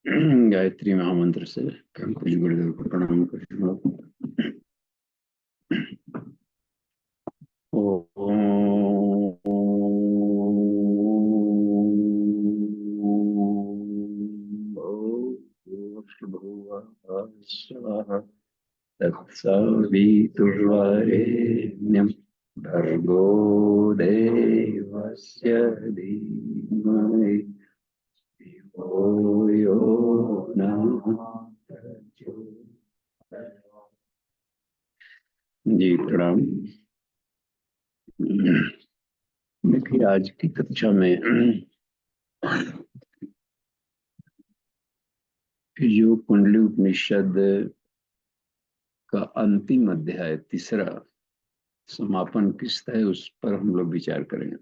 गायत्री महामंत्र से कुछ गुरुदेव को प्रणाम करूंगा। तत्सवितुर्वरेण्यं भर्गो देवस्य धीमहि धियो यो नः प्रचोदयात्। जी प्रणाम। देखिए आज की कक्षा में जो कुंडली उपनिषद का अंतिम अध्याय तीसरा समापन किस्त है उस पर हम लोग विचार करेंगे।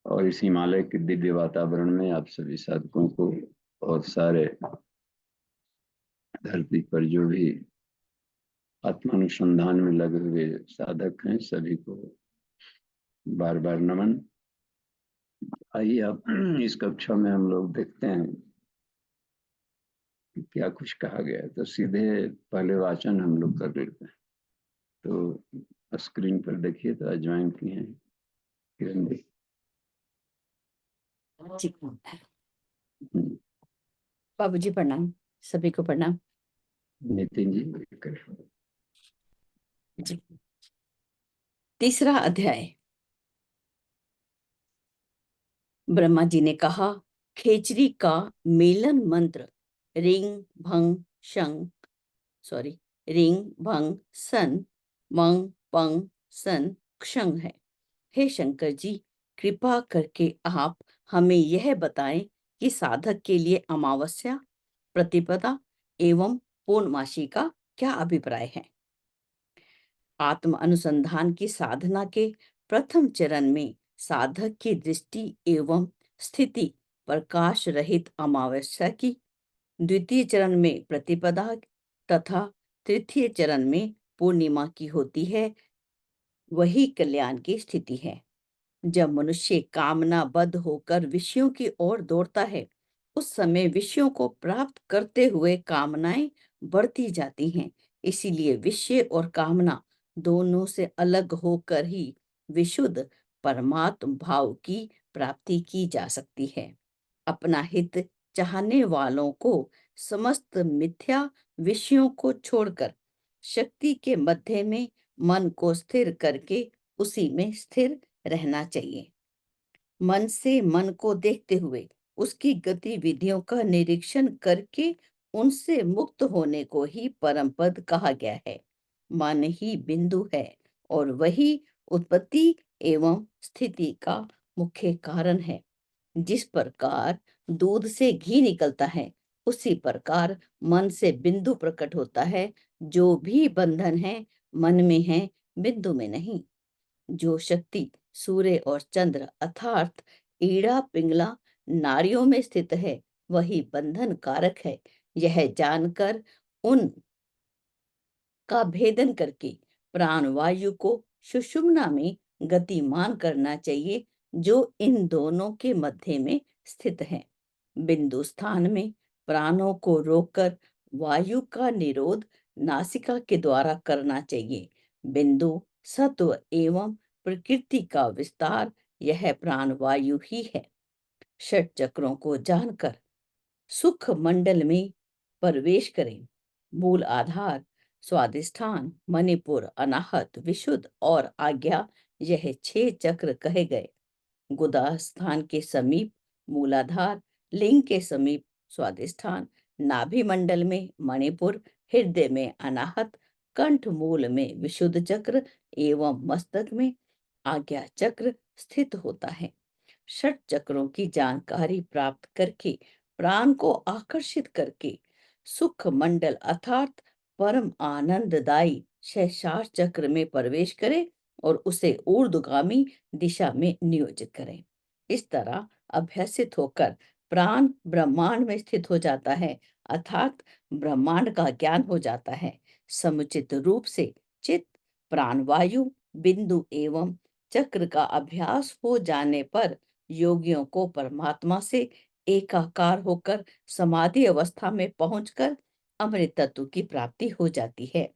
और इस हिमालय के दिव्य वातावरण में आप सभी साधकों को और सारे धरती पर जो भी आत्मानुसंधान में लगे हुए साधक हैं सभी को बार बार नमन। आइए अब इस कक्षा में हम लोग देखते हैं कि क्या कुछ कहा गया है। तो सीधे पहले वाचन हम लोग कर लेते हैं। तो स्क्रीन पर देखिए तो अजवाइन की हैं किरण जी। बाबूजी प्रणाम, सभी को प्रणाम। नितिन जी जी। तीसरा अध्याय। ब्रह्मा जी ने कहा, खेचरी का मेलन मंत्र रिंग भंग शंग रिंग भंग सन मंग पंग सन क्षंग है। हे शंकर जी, कृपा करके आप हमें यह बताएं कि साधक के लिए अमावस्या, प्रतिपदा एवं पूर्णमासी का क्या अभिप्राय है। आत्म अनुसंधान की साधना के प्रथम चरण में साधक की दृष्टि एवं स्थिति प्रकाश रहित अमावस्या की, द्वितीय चरण में प्रतिपदा तथा तृतीय चरण में पूर्णिमा की होती है। वही कल्याण की स्थिति है। जब मनुष्य कामनाबद्ध होकर विषयों की ओर दौड़ता है, उस समय विषयों को प्राप्त करते हुए कामनाएं बढ़ती जाती हैं। इसीलिए विषय और कामना दोनों से अलग होकर ही विशुद्ध परमात्म भाव की प्राप्ति की जा सकती है। अपना हित चाहने वालों को समस्त मिथ्या विषयों को छोड़कर शक्ति के मध्य में मन को स्थिर करके उसी में स्थिर रहना चाहिए। मन से मन को देखते हुए उसकी गतिविधियों का निरीक्षण करके उनसे मुक्त होने को ही परम पद कहा गया है। मन ही बिंदु है और वही उत्पत्ति एवं स्थिति का मुख्य कारण है। जिस प्रकार दूध से घी निकलता है, उसी प्रकार मन से बिंदु प्रकट होता है। जो भी बंधन है मन में है, बिंदु में नहीं। जो शक्ति सूर्य और चंद्र अर्थात ईड़ा पिंगला नाड़ियों में स्थित है, वही बंधन कारक है। यह जानकर उन का भेदन करके प्राण वायु को सुषुम्ना में गतिमान करना चाहिए, जो इन दोनों के मध्य में स्थित है। बिंदु स्थान में प्राणों को रोककर वायु का निरोध नासिका के द्वारा करना चाहिए। बिंदु सत्व एवं प्रकृति का विस्तार, यह प्राण वायु ही है। षट चक्रों को जानकर सुख मंडल में प्रवेश करें। मूल आधार, स्वादिष्ठान, मणिपुर, अनाहत, विशुद्ध और आज्ञा, यह 6 चक्र कहे गए। गुदा स्थान के समीप मूलाधार, लिंग के समीप स्वादिष्ठान, नाभि मंडल में मणिपुर, हृदय में अनाहत, कंठ मूल में विशुद्ध चक्र एवं मस्तक में आज्ञा चक्र स्थित होता है। षट चक्रों की जानकारी प्राप्त करके प्राण को आकर्षित करके सुख मंडल अर्थात परम आनंददायी सहस्रार चक्र में प्रवेश करें और उसे ऊर्ध्वगामी दिशा में नियोजित करें। इस तरह अभ्यसित होकर प्राण ब्रह्मांड में स्थित हो जाता है, अर्थात ब्रह्मांड का ज्ञान हो जाता है। समुचित रूप से चित्त, प्राण वायु, बिंदु एवं चक्र का अभ्यास हो जाने पर योगियों को परमात्मा से एकाकार होकर समाधि अवस्था में पहुंचकर अमृत तत्व की प्राप्ति हो जाती है।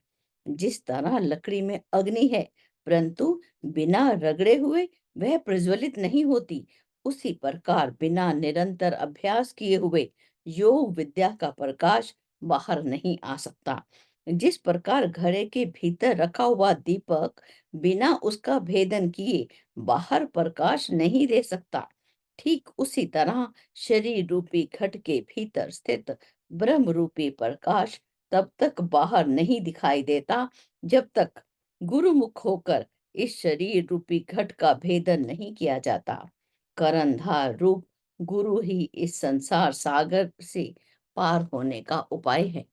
जिस तरह लकड़ी में अग्नि है, परंतु बिना रगड़े हुए वह प्रज्वलित नहीं होती, उसी प्रकार बिना निरंतर अभ्यास किए हुए योग विद्या का प्रकाश बाहर नहीं आ सकता। जिस प्रकार घड़े के भीतर रखा हुआ दीपक बिना उसका भेदन किए बाहर प्रकाश नहीं दे सकता, ठीक उसी तरह शरीर रूपी घट के भीतर स्थित ब्रह्म रूपी प्रकाश तब तक बाहर नहीं दिखाई देता जब तक गुरुमुख होकर इस शरीर रूपी घट का भेदन नहीं किया जाता। करंधार रूप गुरु ही इस संसार सागर से पार होने का उपाय है।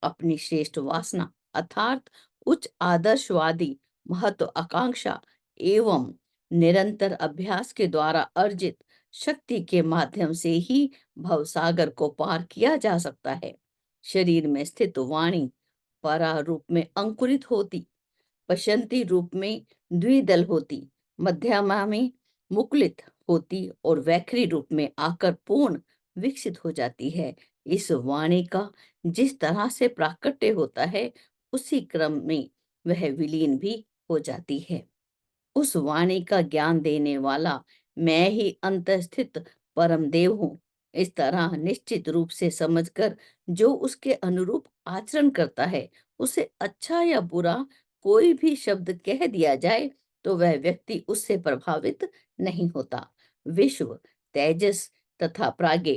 अपनी श्रेष्ठ वासना अर्थात उच्च आदर्शवादी महत्व आकांक्षा एवं निरंतर अभ्यास के द्वारा अर्जित शक्ति के माध्यम से ही भवसागर को पार किया जा सकता है। शरीर में स्थित वाणी परा रूप में अंकुरित होती, पश्यंती रूप में द्विदल होती, मध्यमा में मुकुलित होती और वैखरी रूप में आकर पूर्ण विकसित हो जाती है। इस वाणी का जिस तरह से प्राकट्य होता है, उसी क्रम में वह विलीन भी हो जाती है। उस वाणी का ज्ञान देने वाला मैं ही अंतर्स्थित परम देव हूँ। इस तरह निश्चित रूप से समझकर जो उसके अनुरूप आचरण करता है, उसे अच्छा या बुरा कोई भी शब्द कह दिया जाए तो वह व्यक्ति उससे प्रभावित नहीं होता। विश्व, तेजस तथा प्राज्ञ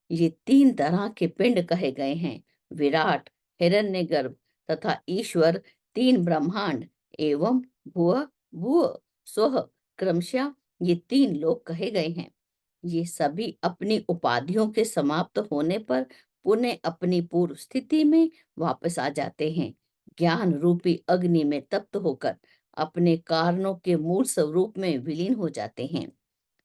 ये तीन तरह के पिंड कहे गए हैं। विराट, हिरण्यगर्भ तथा ईश्वर तीन ब्रह्मांड एवं भुव भुव स्व क्रमशः ये तीन लोग कहे गए हैं। ये सभी अपनी उपाधियों के समाप्त होने पर पुनः अपनी पूर्व स्थिति में वापस आ जाते हैं। ज्ञान रूपी अग्नि में तप्त होकर अपने कारणों के मूल स्वरूप में विलीन हो जाते हैं।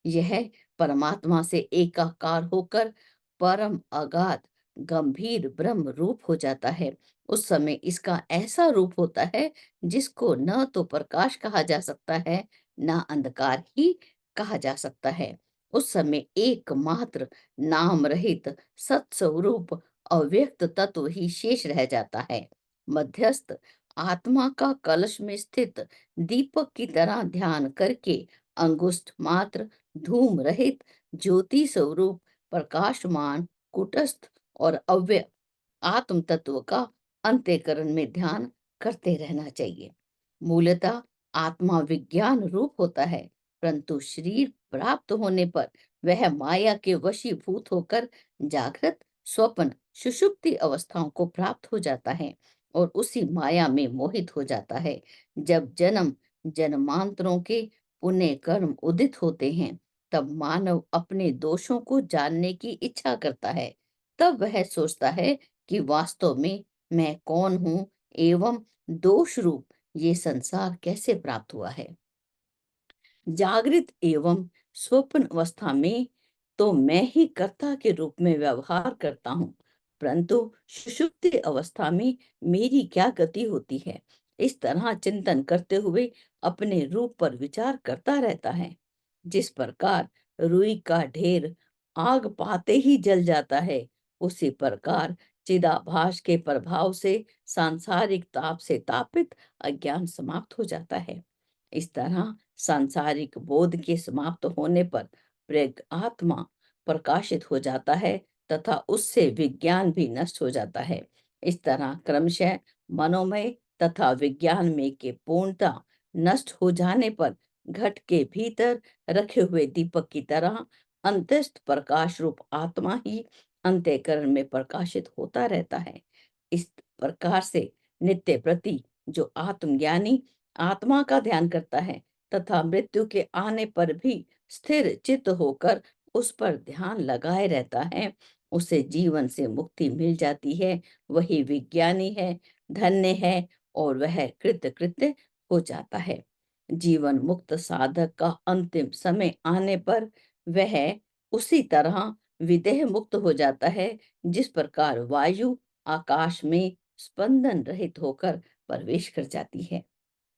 यह परमात्मा से एकाकार होकर परम अगाध गंभीर ब्रह्म रूप हो जाता है। उस समय इसका ऐसा रूप होता है जिसको न तो प्रकाश कहा जा सकता है, न अंधकार ही कहा जा सकता है। उस समय एकमात्र नाम रहित सत्स्वरूप अव्यक्त तत्व ही शेष रह जाता है। मध्यस्थ आत्मा का कलश में स्थित दीपक की तरह ध्यान करके अंगुष्ठ मात्र धूम रहित ज्योति स्वरूप प्रकाशमान कुटस्थ और अव्यय आत्म तत्व का अंतःकरण में ध्यान करते रहना चाहिए। मूलतः आत्मा विज्ञान रूप होता है, परंतु शरीर प्राप्त होने पर वह माया के वशीभूत होकर जागृत, स्वप्न, सुषुप्ति अवस्थाओं को प्राप्त हो जाता है और उसी माया में मोहित हो जाता है। जब जन्म जन्मांतरों के पुण्य कर्म उदित होते हैं, तब मानव अपने दोषों को जानने की इच्छा करता है। तब वह सोचता है कि वास्तव में मैं कौन हूँ एवं दोष रूप ये संसार कैसे प्राप्त हुआ है। जागृत एवं स्वप्न अवस्था में तो मैं ही कर्ता के रूप में व्यवहार करता हूँ, परंतु सुषुप्ति अवस्था में मेरी क्या गति होती है, इस तरह चिंतन करते हुए अपने रूप पर विचार करता रहता है। जिस प्रकार रुई का ढेर आग पाते ही जल जाता है, उसी प्रकार चिदाभास के प्रभाव से सांसारिक ताप से तापित अज्ञान समाप्त हो जाता है। इस तरह सांसारिक बोध के समाप्त होने पर प्रज्ञ आत्मा प्रकाशित हो जाता है तथा उससे विज्ञान भी नष्ट हो जाता है। इस तरह क्रमशः मनोमय तथा विज्ञान में के पूर्णता नष्ट हो जाने पर घट के भीतर रखे हुए दीपक की तरह अंतस्थ प्रकाश रूप आत्मा ही अंतःकरण में प्रकाशित होता रहता है। इस प्रकार से नित्य प्रति जो आत्मज्ञानी आत्मा का ध्यान करता है तथा मृत्यु के आने पर भी स्थिर चित्त होकर उस पर ध्यान लगाए रहता है, उसे जीवन से मुक्ति मिल जाती है। वही विज्ञानी है, धन्य है और वह कृत कृत्य हो जाता है। जीवन मुक्त साधक का अंतिम समय आने पर वह उसी तरह विदेह मुक्त हो जाता है, जिस प्रकार वायु आकाश में स्पंदन रहित होकर प्रवेश कर जाती है।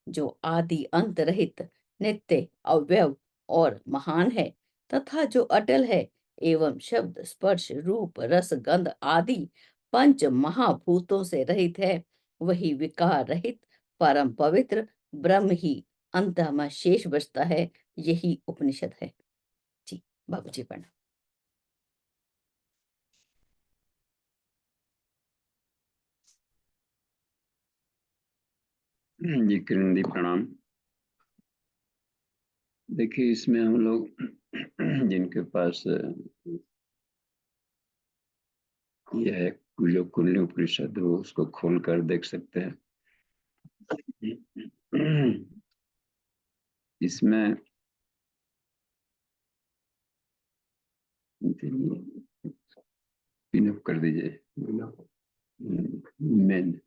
जो आदि अंत रहित नित्य अव्यव और महान है तथा जो अटल है एवं शब्द स्पर्श रूप रस गंध आदि पंच महाभूतों से रहित है, वही विकार रहित परम पवित्र ब्रह्म ही अंतः में शेष बचता है। यही उपनिषद है। जी बाबूजी प्रणाम। जी किरण दी प्रणाम। देखिए इसमें हम लोग जिनके पास यह है जो कुंडली उपनिषद हो उसको खोल कर देख सकते हैं। इसमें पिनअप कर दीजिए मेन।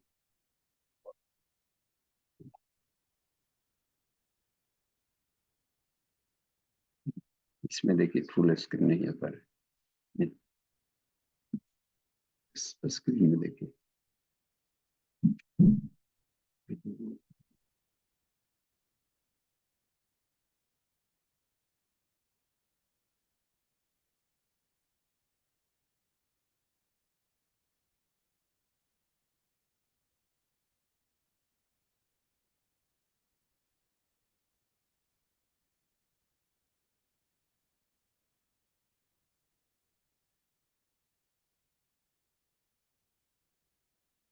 इसमें देखिए फुल स्क्रीन नहीं है पर स्क्रीन में देखिए।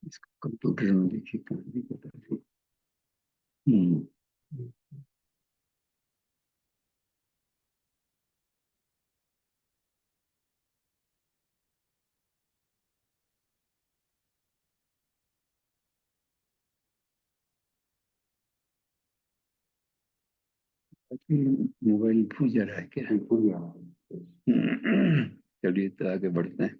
इसको कंप्यूटर में देखिए कहाँ भी पता है। हम्म, मोबाइल भूल जा रहा है क्या? चलिए तो आगे बढ़ते हैं।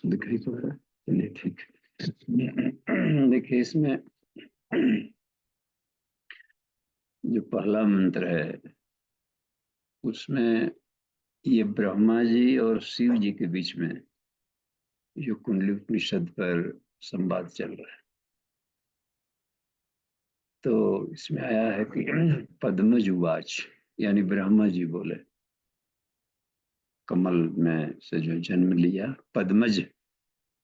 दिखाई पड़ रहा है। चलिए ठीक है। देखिए इसमें जो पहला मंत्र है उसमें ये ब्रह्मा जी और शिव जी के बीच में जो कुंडली उपनिषद पर संवाद चल रहा है। तो इसमें आया है कि पद्मज उवाच, यानी ब्रह्मा जी बोले, कमल में से जो जन्म लिया पद्मज,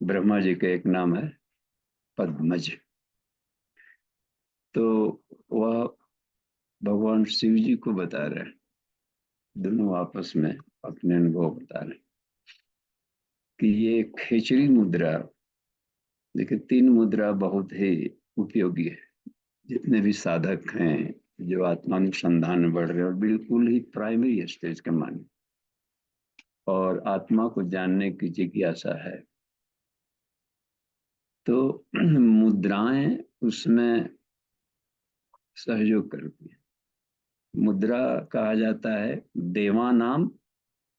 ब्रह्मा जी का एक नाम है पद्मज। तो वह भगवान शिव जी को बता रहे हैं, दोनों आपस में अपने अनुभव बता रहे हैं कि ये खेचरी मुद्रा, देखिए तीन मुद्रा बहुत ही उपयोगी है। जितने भी साधक हैं जो आत्मानुसंधान में बढ़ रहे हैं और बिल्कुल ही प्राइमरी स्टेज के माने और आत्मा को जानने की जिज्ञासा है, तो मुद्राएं उसमें सहयोग करती है। मुद्रा कहा जाता है देवानाम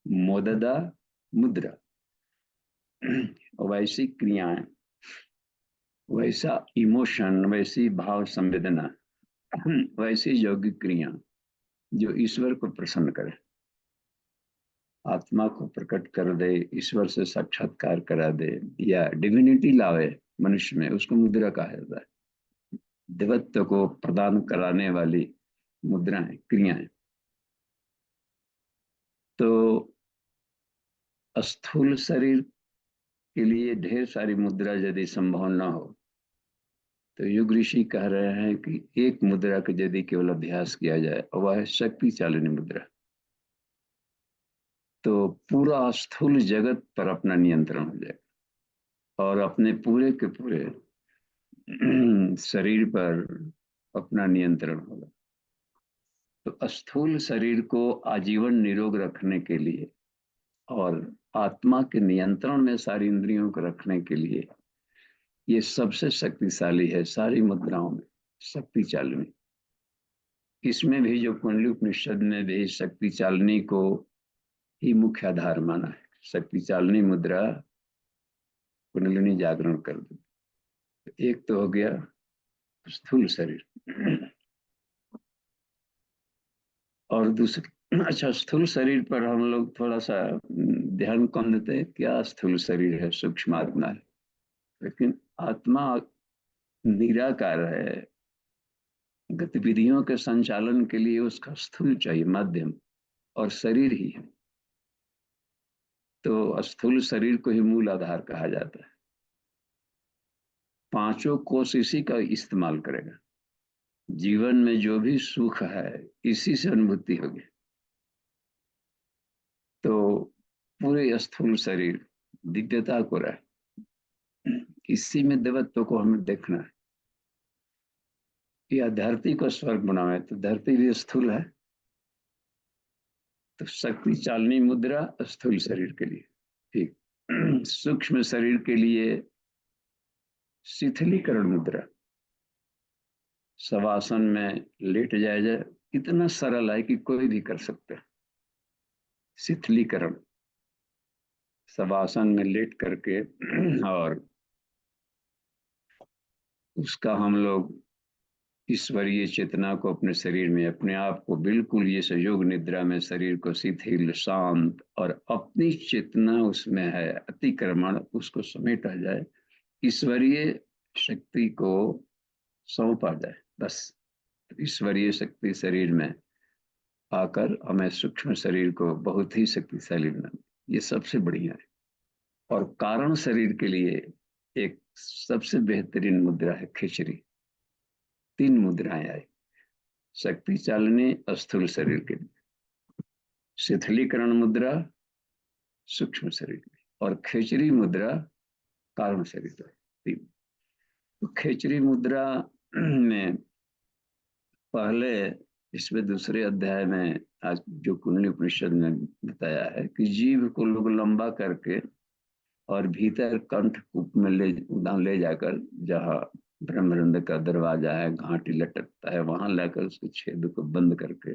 मोददा मुद्रा। वैसी क्रियाएं, वैसा इमोशन, वैसी भाव संवेदना, वैसी यौगिक क्रिया जो ईश्वर को प्रसन्न करे, आत्मा को प्रकट कर दे, ईश्वर से साक्षात्कार करा दे या डिविनिटी लावे मनुष्य में, उसको मुद्रा कहा जाता है। देवत्व को प्रदान कराने वाली मुद्राएं, क्रियाएं। तो स्थूल शरीर के लिए ढेर सारी मुद्रा यदि संभव न हो तो युग ऋषि कह रहे हैं कि एक मुद्रा का यदि केवल अभ्यास किया जाए और वह है शक्ति चालिनी मुद्रा, तो पूरा स्थूल जगत पर अपना नियंत्रण हो जाएगा और अपने पूरे के पूरे शरीर पर अपना नियंत्रण होगा। तो स्थूल शरीर को आजीवन निरोग रखने के लिए और आत्मा के नियंत्रण में सारी इंद्रियों को रखने के लिए ये सबसे शक्तिशाली है सारी मुद्राओं में, शक्ति चालिनी। इसमें भी जो कुंडली उपनिषद में भी शक्ति चालिनी को ही मुख्य आधार माना है। शक्ति चालिनी मुद्रा कुंडलिनी जागरण कर दे। एक तो हो गया स्थूल शरीर। और दूसरी, अच्छा, स्थूल शरीर पर हम लोग थोड़ा सा ध्यान कम देते हैं। क्या स्थूल शरीर है, सूक्ष्म आत्मा है, लेकिन आत्मा निराकार है। गतिविधियों के संचालन के लिए उसका स्थूल चाहिए, माध्यम, और शरीर ही है। तो स्थूल शरीर को ही मूल आधार कहा जाता है। पांचों कोष इसी का इस्तेमाल करेगा। जीवन में जो भी सुख है इसी से अनुभूति होगी। तो पूरे स्थूल शरीर दिव्यता को रहे, इसी में देवत्व को हमें देखना है। या धरती को स्वर्ग बनावे तो धरती भी स्थूल है। तो शक्ति चालनी मुद्रा स्थूल शरीर के लिए ठीक। सूक्ष्म शरीर के लिए शिथिलीकरण मुद्रा, शवासन में लेट जाया जाए, इतना सरल है कि कोई भी कर सकता है। शिथिलीकरण, शवासन में लेट करके और उसका हम लोग ईश्वरीय चेतना को अपने शरीर में, अपने आप को बिल्कुल ये सहयोग निद्रा में शरीर को शिथिल, शांत, और अपनी चेतना उसमें है अतिक्रमण, उसको समेटा जाए, ईश्वरीय शक्ति को सौंपा जाए। बस ईश्वरीय शक्ति शरीर में आकर हमें सूक्ष्म शरीर को बहुत ही शक्तिशाली बनाना, ये सबसे बढ़िया है। और कारण शरीर के लिए एक सबसे बेहतरीन मुद्रा है खिचड़ी। 3 मुद्राएं आई, शक्ति चालनी स्थूल शरीर के लिए, शिथिलीकरण मुद्रा सूक्ष्म शरीर में, और खेचरी मुद्रा कारण शरीर में। तो खेचरी मुद्रा में पहले, इसमें दूसरे अध्याय में आज जो कुंडली उपनिषद ने बताया है कि जीव को लोग लंबा करके और भीतर कंठ कूप में ले जाकर, जहाँ ब्रह्मरंध्र का दरवाजा है, घाटी लटकता है, वहां लाकर उसके छेद को बंद करके,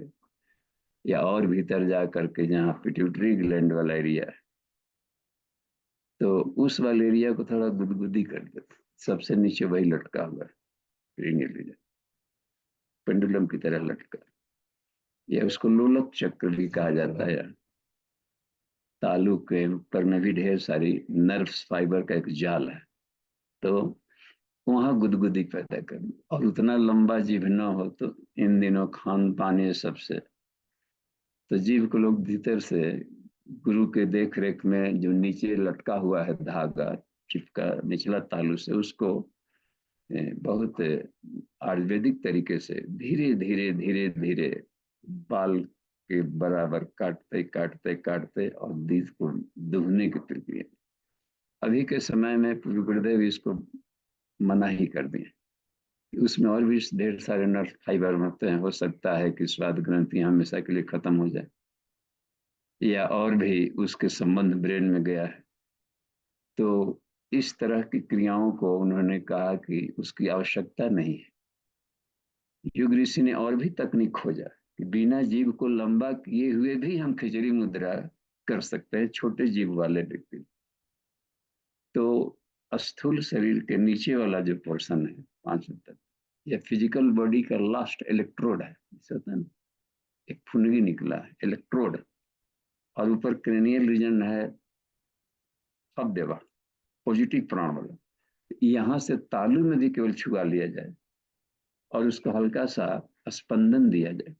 या और भीतर जा करके जहाँ पिट्यूटरी ग्लैंड वाला एरिया है, तो उस वाले एरिया को थोड़ा गुदगुदी कर देते। सबसे नीचे वही लटका हुआ है, पेंडुलम की तरह लटका, या उसको लोलक चक्र भी कहा जाता है। तालु के ऊपर में भी ढेर सारी नर्व्स फाइबर का एक जाल है। तो वहां गुदगुदी पैदा करनी, और उतना लंबा जीभ न हो तो इन दिनों खान पान ये सबसे, तो जीभ को लोग भीतर से गुरु के देख रेख में जो नीचे लटका हुआ है धागा चिपका निचला तालु से, उसको बहुत आयुर्वेदिक तरीके से धीरे धीरे धीरे धीरे बाल के बराबर काटते काटते काटते और बीज को दुहने की प्रक्रिया। अभी के समय में गुरुदेव इसको मना ही कर दिए। उसमें और भी ढेर सारे नर्व फाइबर होते हैं, हो सकता है कि स्वाद ग्रंथियां हमेशा के लिए खत्म हो जाए, या और भी उसके संबंध ब्रेन में गया है। तो इस तरह की क्रियाओं को उन्होंने कहा कि उसकी आवश्यकता नहीं है। युग ऋषि ने और भी तकनीक खोजा कि बिना जीव को लंबा किए हुए भी हम खिचड़ी मुद्रा कर सकते हैं छोटे जीव वाले व्यक्ति। तो स्थूल शरीर के नीचे वाला जो पोर्शन है 5 तक, यह फिजिकल बॉडी का लास्ट इलेक्ट्रोड है, होता है ना, एक फुनगी निकला है इलेक्ट्रोड, और ऊपर क्रेनियल रीजन है अवयवा, पॉजिटिव प्राण वाला। यहाँ से तालु में भी केवल छुआ लिया जाए और उसको हल्का सा स्पंदन दिया जाए,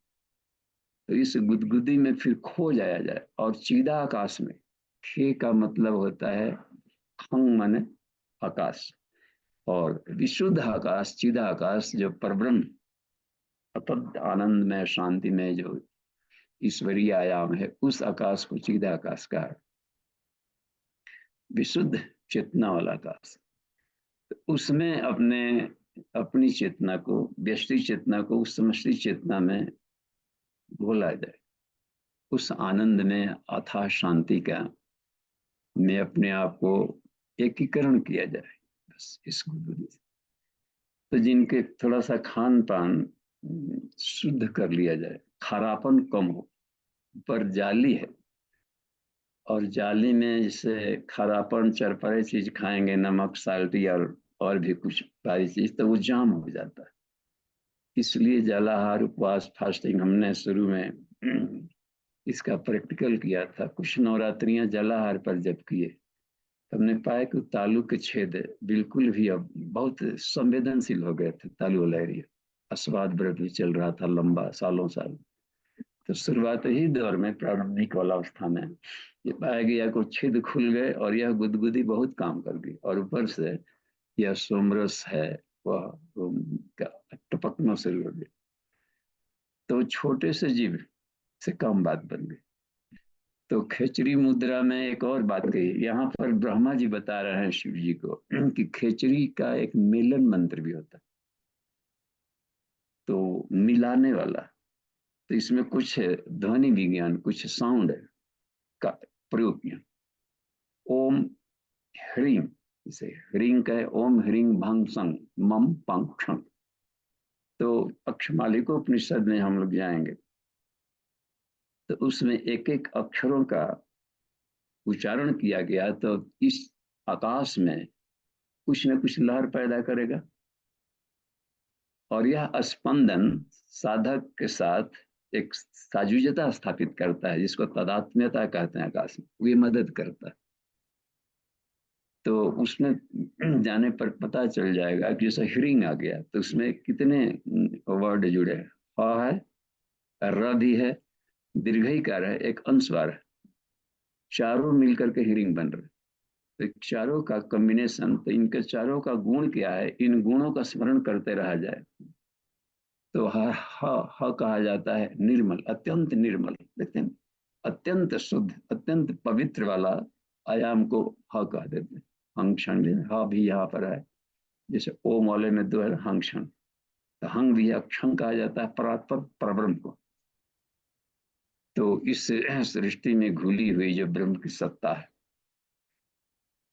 तो इस गुदगुदी में फिर खो जाया जाए, और सीधा आकाश में, खे का मतलब होता है खंग माने आकाश, और विशुद्ध आकाश, सीधा आकाश जो परब्रह्म अतद आनंद में शांति में जो ईश्वरीय आयाम है, उस आकाश को सीधा आकाश का विशुद्ध चेतना वाला आकाश। तो उसमें अपनी चेतना को, व्यष्टि चेतना को उस समष्टि चेतना में घोला जाए, उस आनंद में अथाह शांति का में अपने आप को एकीकरण किया जाए, बस इस गुरुरी से। तो जिनके थोड़ा सा खान पान शुद्ध कर लिया जाए, खारापन कम हो, पर जाली है, और जाली में जैसे खारापन चरपरे चीज खाएंगे, नमक साल्टी और भी कुछ सारी चीज, तो वो जाम हो जाता है। इसलिए जलाहार उपवास फास्टिंग हमने शुरू में इसका प्रैक्टिकल किया था। कुछ नवरात्रियां जलाहार पर जब किए, हमने पाया कि तालु के छेद बिल्कुल भी अब बहुत संवेदनशील हो गए थे। तालु वाला एरिया अस्वाद व्रत भी चल रहा था लंबा, सालों साल। तो शुरुआत ही दौर में, प्रारंभिक वाला अवस्था में ये पाया गया को छेद खुल गए और यह गुदगुदी बहुत काम कर गई, और ऊपर से यह सोमरस है वह टपकना शुरू हो गया। तो छोटे से जीव से कम बात बन गई। तो खेचरी मुद्रा में एक और बात कही, यहाँ पर ब्रह्मा जी बता रहे हैं शिव जी को कि खेचरी का एक मिलन मंत्र भी होता है, तो मिलाने वाला। तो इसमें कुछ ध्वनि विज्ञान, कुछ साउंड का प्रयोग किया। ओम ह्रीं, इसे ह्रीं का है, ओम ह्रीं भंग संग मम पंग क्षण। तो अक्षमाली को उपनिषद में हम लोग जाएंगे तो उसमें एक एक अक्षरों का उच्चारण किया गया, तो इस आकाश में कुछ न कुछ लहर पैदा करेगा, और यह स्पंदन साधक के साथ एक साजुजता स्थापित करता है, जिसको तादात्म्यता कहते हैं आकाश में। ये मदद करता है। तो उसमें जाने पर पता चल जाएगा कि जैसे ह्रींग आ गया तो उसमें कितने वर्ड जुड़े हैं। ह है, र भी है, दीर्घईकार है, एक अनुस्वार है, चारों मिलकर के ह्रींग बन रहे। तो चारों का कॉम्बिनेशन, तो इनके चारों का गुण क्या है, इन गुणों का स्मरण करते रहा जाए तो ह कहा जाता है निर्मल, अत्यंत निर्मल। देखते हैं, अत्यंत शुद्ध, अत्यंत पवित्र वाला आयाम को ह कह देते हैं। हंग क्षण ह भी यहाँ पर है, जैसे ओम वाले में दो है हंग क्षण, तो हंग भी अक्षण कहा जाता है परात्पर परब्रह्म को। तो इस सृष्टि में घुली हुई जो ब्रह्म की सत्ता है,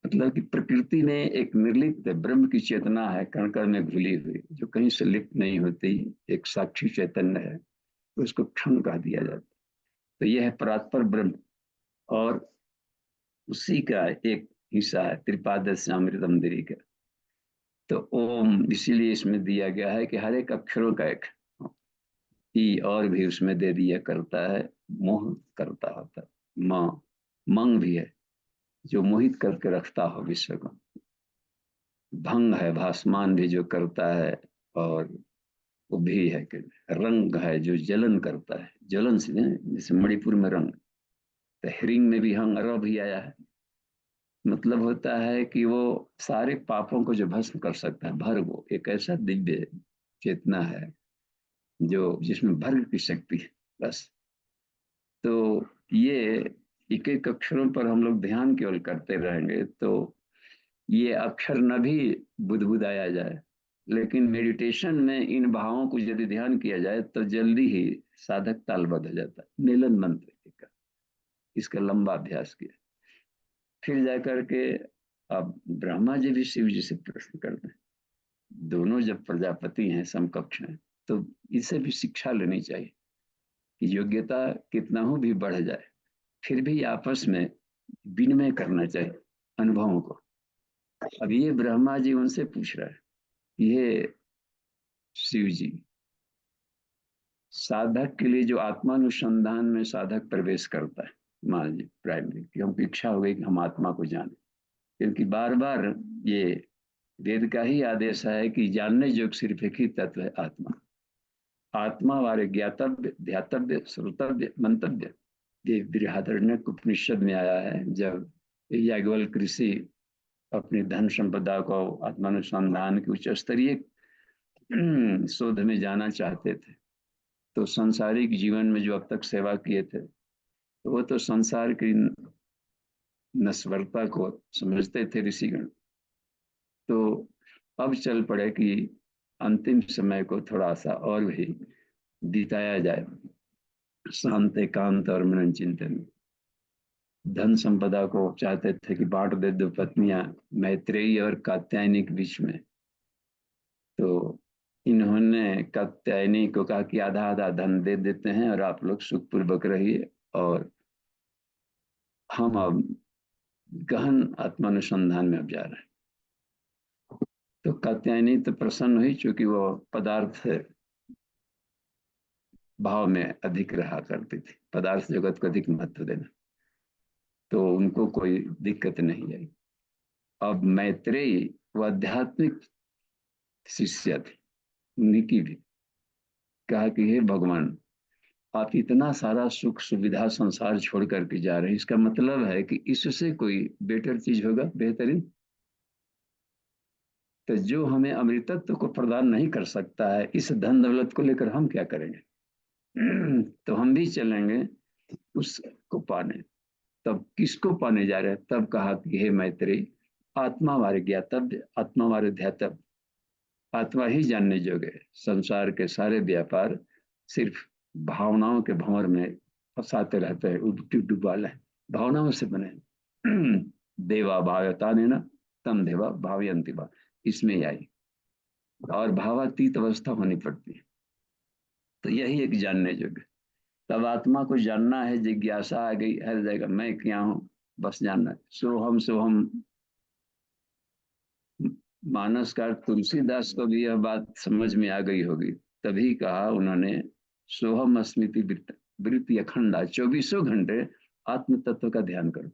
मतलब कि प्रकृति में एक निर्लिप्त ब्रह्म की चेतना है, कण कण में घुली हुई, जो कहीं से लिप्त नहीं होती, एक साक्षी चैतन्य है, तो उसको क्षण कह दिया जाता है। तो यह है परात्पर ब्रह्म, और उसी का एक हिस्सा है त्रिपादस्यामृतम दिरी का। तो ओम इसीलिए इसमें दिया गया है कि हर एक अक्षरों का एक ई और भी उसमें दे दिया करता है, मोह करता होता है। माँ मंग भी है, जो मोहित करके रखता हो विश्व को। भंग है, भासमान भी जो करता है, और वो भी है कि रंग है जो जलन करता है, जलन से जैसे मणिपुर में रंग। तो ह्रींग में भी हंग र भी आया है, मतलब होता है कि वो सारे पापों को जो भस्म कर सकता है। भर्ग एक ऐसा दिव्य चेतना है जो जिसमें भर्ग की शक्ति है बस। तो ये एक एक अक्षरों पर हम लोग ध्यान केवल करते रहेंगे तो ये अक्षर न भी बुदबुदाया जाए, लेकिन मेडिटेशन में इन भावों को यदि ध्यान किया जाए तो जल्दी ही साधक तालबद्ध हो जाता है। नीलन मंत्र का इसका लंबा अभ्यास किया, फिर जाकर के अब ब्रह्मा जी भी शिव जी से प्रश्न करते हैं। दोनों जब प्रजापति हैं, समकक्ष हैं, तो इसे भी शिक्षा लेनी चाहिए कि योग्यता कितना हो भी बढ़ जाए, फिर भी आपस में विनिमय करना चाहिए अनुभवों को। अब ये ब्रह्मा जी उनसे पूछ रहा है, ये शिव जी साधक के लिए जो आत्मानुसंधान में साधक प्रवेश करता है, मान लीजिए प्राइमरी कि हमको इच्छा हो गई कि हम आत्मा को जाने, क्योंकि बार बार ये वेद का ही आदेश है कि जानने योग्य सिर्फ एक ही तत्व है, आत्मा। आत्मा वाले ज्ञातव्य, ध्यातव्य, श्रोतव्य, मंतव्य, ये बृहदारण्यक उपनिषद में आया है। जब याज्ञवल्क्य ऋषि अपनी धन संपदा को आत्मानुसंधान के उच्च स्तरीय शोध में जाना चाहते थे, तो संसारिक जीवन में जो अब तक सेवा किए थे, तो वो तो संसार की नश्वरता को समझते थे ऋषिगण। तो अब चल पड़े कि अंतिम समय को थोड़ा सा और भी बिताया जाए शांत एकांत और मनन चिंतन। धन संपदा को चाहते थे कि बांट दे दो पत्नियां मैत्रेयी और कात्यायनी के बीच में। तो इन्होंने कात्यायनी को कहा कि आधा आधा धन दे देते हैं और आप लोग सुखपूर्वक रहिए, और हम अब गहन आत्मानुसंधान में अब जा रहे हैं। तो कात्यायनी तो प्रसन्न हुई, चूंकि वो पदार्थ भाव में अधिक रहा करती थी, पदार्थ जगत को अधिक महत्व देना, तो उनको कोई दिक्कत नहीं आई। अब मैत्रेयी वो आध्यात्मिक शिष्य थे, उन्हीं की भी कहा कि हे भगवान, आप इतना सारा सुख सुविधा संसार छोड़ करके जा रहे हैं, इसका मतलब है कि इससे कोई बेटर चीज होगा, बेहतरीन। तो जो हमें अमृतत्व को प्रदान नहीं कर सकता है, इस धन दौलत को लेकर हम क्या करेंगे? तो हम भी चलेंगे उसको पाने। तब किसको पाने जा रहे हैं? तब कहा कि हे मैत्री, आत्मा वारे ज्ञातव्य, आत्मा वारे ध्यातव्य, आत्मा ही जानने जोगे। संसार के सारे व्यापार सिर्फ भावनाओं के भंवर में फंसाते रहते हैं, उल्टी डुबाल है, भावनाओं से बने। देवा भावता ने ना तम देवा भावयंती बा, इसमें आई और भावातीत अवस्था होनी पड़ती है। तो यही एक जानने योग्य। तब आत्मा को जानना है, जिज्ञासा आ गई हर जगह, मैं क्या हूँ, बस जानना है। सोहम सोहम, मानस का तुलसीदास को भी यह बात समझ में आ गई होगी, तभी कहा उन्होंने, सोहम अस्मिति वृत्ति अखंडा, 24 घंटे आत्म तत्व का ध्यान करो।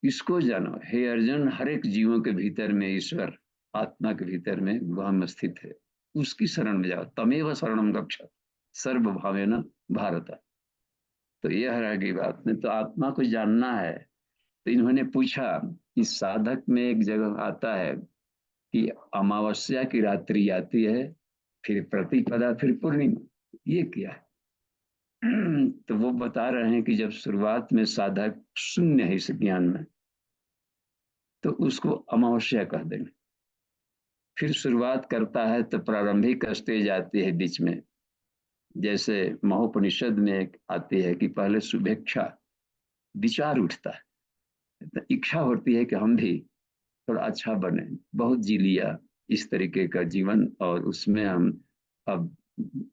इसको जानो हे अर्जुन, हर एक जीवों के भीतर में ईश्वर, आत्मा के भीतर में वह स्थित है, उसकी शरण में जाओ। तमेव शरणम गच्छ सर्वभावेन भारत। तो यह रहेगी बात में, तो आत्मा को जानना है। तो इन्होंने पूछा, इस साधक में एक जगह आता है कि अमावस्या की रात्रि आती है, फिर प्रतिपदा, फिर पूर्णिमा, ये क्या है? तो वो बता रहे हैं कि जब शुरुआत में साधक शून्य है इस ज्ञान में, तो उसको अमावस्या कह देंगे। फिर शुरुआत करता है तो प्रारंभिक स्टेज आती है बीच में, जैसे महोपनिषद में एक आती है कि पहले शुभेच्छा, विचार उठता है, तो इच्छा होती है कि हम भी थोड़ा अच्छा बने, बहुत जी लिया इस तरीके का जीवन, और उसमें हम अब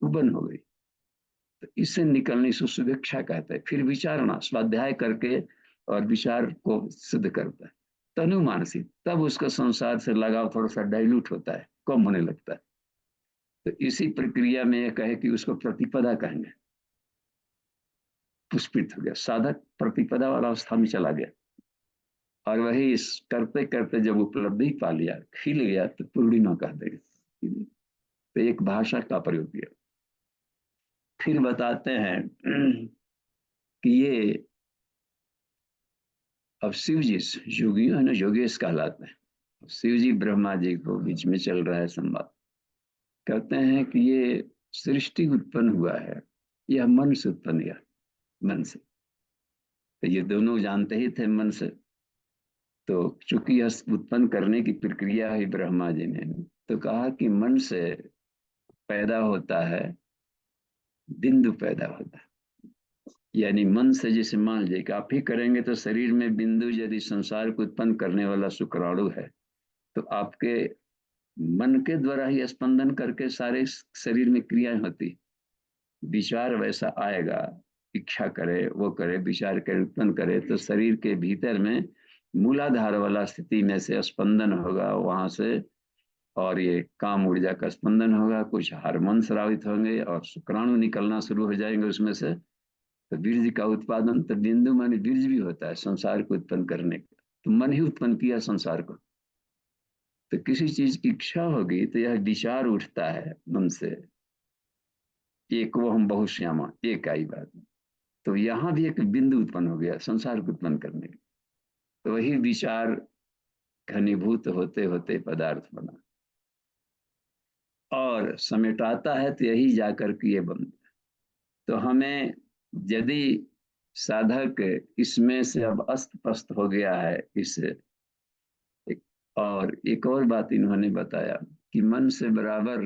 उबन हो गई, तो इससे निकलने से शुभेच्छा कहते हैं। फिर विचारणा, स्वाध्याय करके और विचार को सिद्ध करता है, तनु मानसिक, तब उसका संसार से लगाव थोड़ा सा डाइल्यूट होता है, कम होने लगता है। तो इसी प्रक्रिया में यह कहे कि उसको प्रतिपदा कहेंगे, पुष्पित हो गया, साधक प्रतिपदा वाला अवस्था में चला गया, और वही करते करते जब उपलब्धि पा लिया, खिल गया, तो पूर्णिमा कह देंगे। तो एक भाषा का प्रयोग किया। फिर बताते हैं कि ये अब शिव जी, योगी है ना, योगेश कहलाते हैं, शिव जी ब्रह्मा जी को बीच में चल रहा है संवाद। कहते हैं कि ये सृष्टि उत्पन्न हुआ है, यह मन से उत्पन्न हुआ, मन से। तो ये दोनों जानते ही थे मन से, तो चूंकि यह उत्पन्न करने की प्रक्रिया है ब्रह्मा जी ने, तो कहा कि मन से पैदा होता है, बिंदु पैदा होता है। यानी मन से, जैसे मान लीजिए कि आप ही करेंगे तो शरीर में बिंदु यदि संसार को उत्पन्न करने वाला शुक्राणु है, तो आपके मन के द्वारा ही स्पंदन करके सारे शरीर में क्रियाएं होती, विचार वैसा आएगा, इच्छा करे, वो करे, विचार करे, उत्पन्न करे, तो शरीर के भीतर में मूलाधार वाला स्थिति में से स्पंदन होगा वहां से, और ये काम ऊर्जा का स्पंदन होगा, कुछ हार्मोन स्रावित होंगे और शुक्राणु निकलना शुरू हो जाएंगे उसमें से, तो बीज का उत्पादन। तो बिंदु माने बीज भी होता है संसार को उत्पन्न करने का, तो मन ही उत्पन्न किया संसार को। तो किसी चीज की इच्छा होगी तो यह विचार उठता है मन से, एक वो हम बहुश्यामा, एक आई बात। तो यहाँ भी एक बिंदु उत्पन्न हो गया संसार को उत्पन्न करने का, तो वही विचार घनीभूत होते होते पदार्थ बना, और समेटाता है, तो यही जाकर के ये बनता। तो हमें यदि साधक इसमें से अब अस्त पस्त हो गया है इस और एक और बात इन्होंने बताया कि मन से बराबर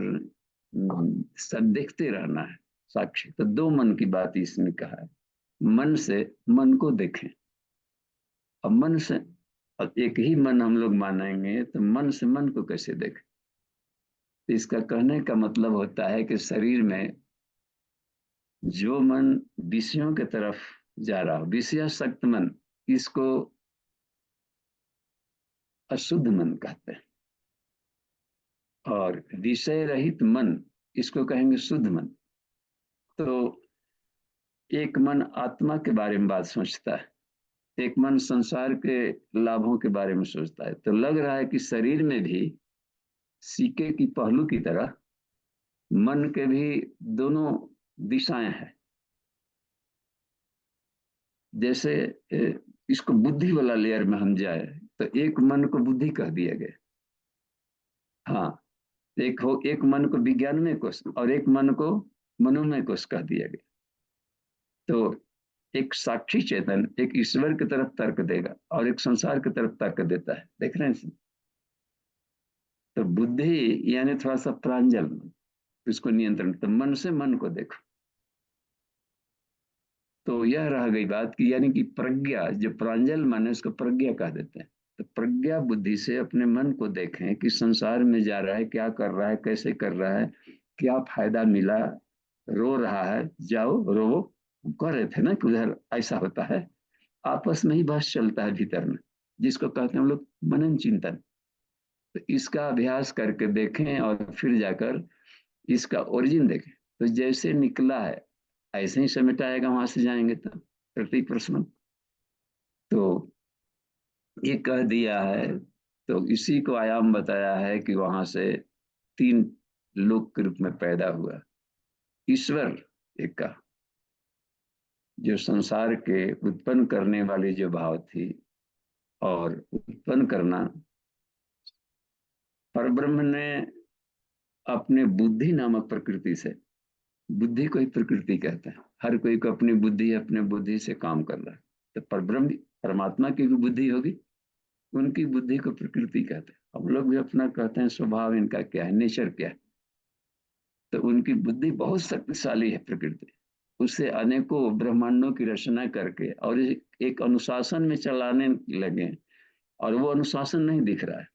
सब देखते रहना है, साक्षी। तो दो मन की बात इसमें कहा है, मन से मन को देखें, अब मन से, अब एक ही मन हम लोग मानेंगे तो मन से मन को कैसे देखें? तो इसका कहने का मतलब होता है कि शरीर में जो मन विषयों की तरफ जा रहा हो, विषयासक्त मन, इसको अशुद्ध मन कहते हैं, और विषय रहित मन, इसको कहेंगे शुद्ध मन। तो एक मन आत्मा के बारे में बात सोचता है, एक मन संसार के लाभों के बारे में सोचता है। तो लग रहा है कि शरीर में भी सिक्के की पहलू की तरह मन के भी दोनों दिशाएं हैं। जैसे इसको बुद्धि वाला लेयर में हम जाए तो एक मन को बुद्धि कह दिया गया, हाँ, एक मन को विज्ञानमय कोश और एक मन को मनोमय कोश कह दिया गया। तो एक साक्षी चेतन एक ईश्वर की तरफ तर्क देगा और एक संसार की तरफ तर्क देता है, देख रहे हैं। तो बुद्धि यानी थोड़ा सा प्रांजल, इसको नियंत्रण, तो मन से मन को देखो। तो यह रह गई बात कि यानी कि प्रज्ञा, जो प्रांजल मन है उसको प्रज्ञा कह देते हैं। तो प्रज्ञा बुद्धि से अपने मन को देखें कि संसार में जा रहा है, क्या कर रहा है, कैसे कर रहा है, क्या फायदा मिला, रो रहा है, जाओ रो, कह रहे थे ना कि उधर ऐसा होता है। आपस में ही बहस चलता है भीतर में, जिसको कहते हैं हम लोग मनन चिंतन। तो इसका अभ्यास करके देखें और फिर जाकर इसका ओरिजिन देखें। तो जैसे निकला है ऐसे ही समेट आएगा, वहां से जाएंगे तो प्रति प्रश्न। तो ये कह दिया है, तो इसी को आयाम बताया है कि वहां से तीन लोक के रूप में पैदा हुआ। ईश्वर एक का, जो संसार के उत्पन्न करने वाली जो भाव थी, और उत्पन्न करना परब्रह्म ने अपने बुद्धि नामक प्रकृति से, बुद्धि को ही प्रकृति कहते हैं, हर कोई को अपनी बुद्धि अपने बुद्धि से काम कर रहा है। तो परब्रह्म परमात्मा की भी बुद्धि होगी, उनकी बुद्धि को प्रकृति कहते हैं। हम लोग भी अपना कहते हैं स्वभाव इनका क्या है, नेचर क्या है। तो उनकी बुद्धि बहुत शक्तिशाली है प्रकृति, उससे अनेकों ब्रह्मांडों की रचना करके और एक अनुशासन में चलाने लगे, और वो अनुशासन नहीं दिख रहा है,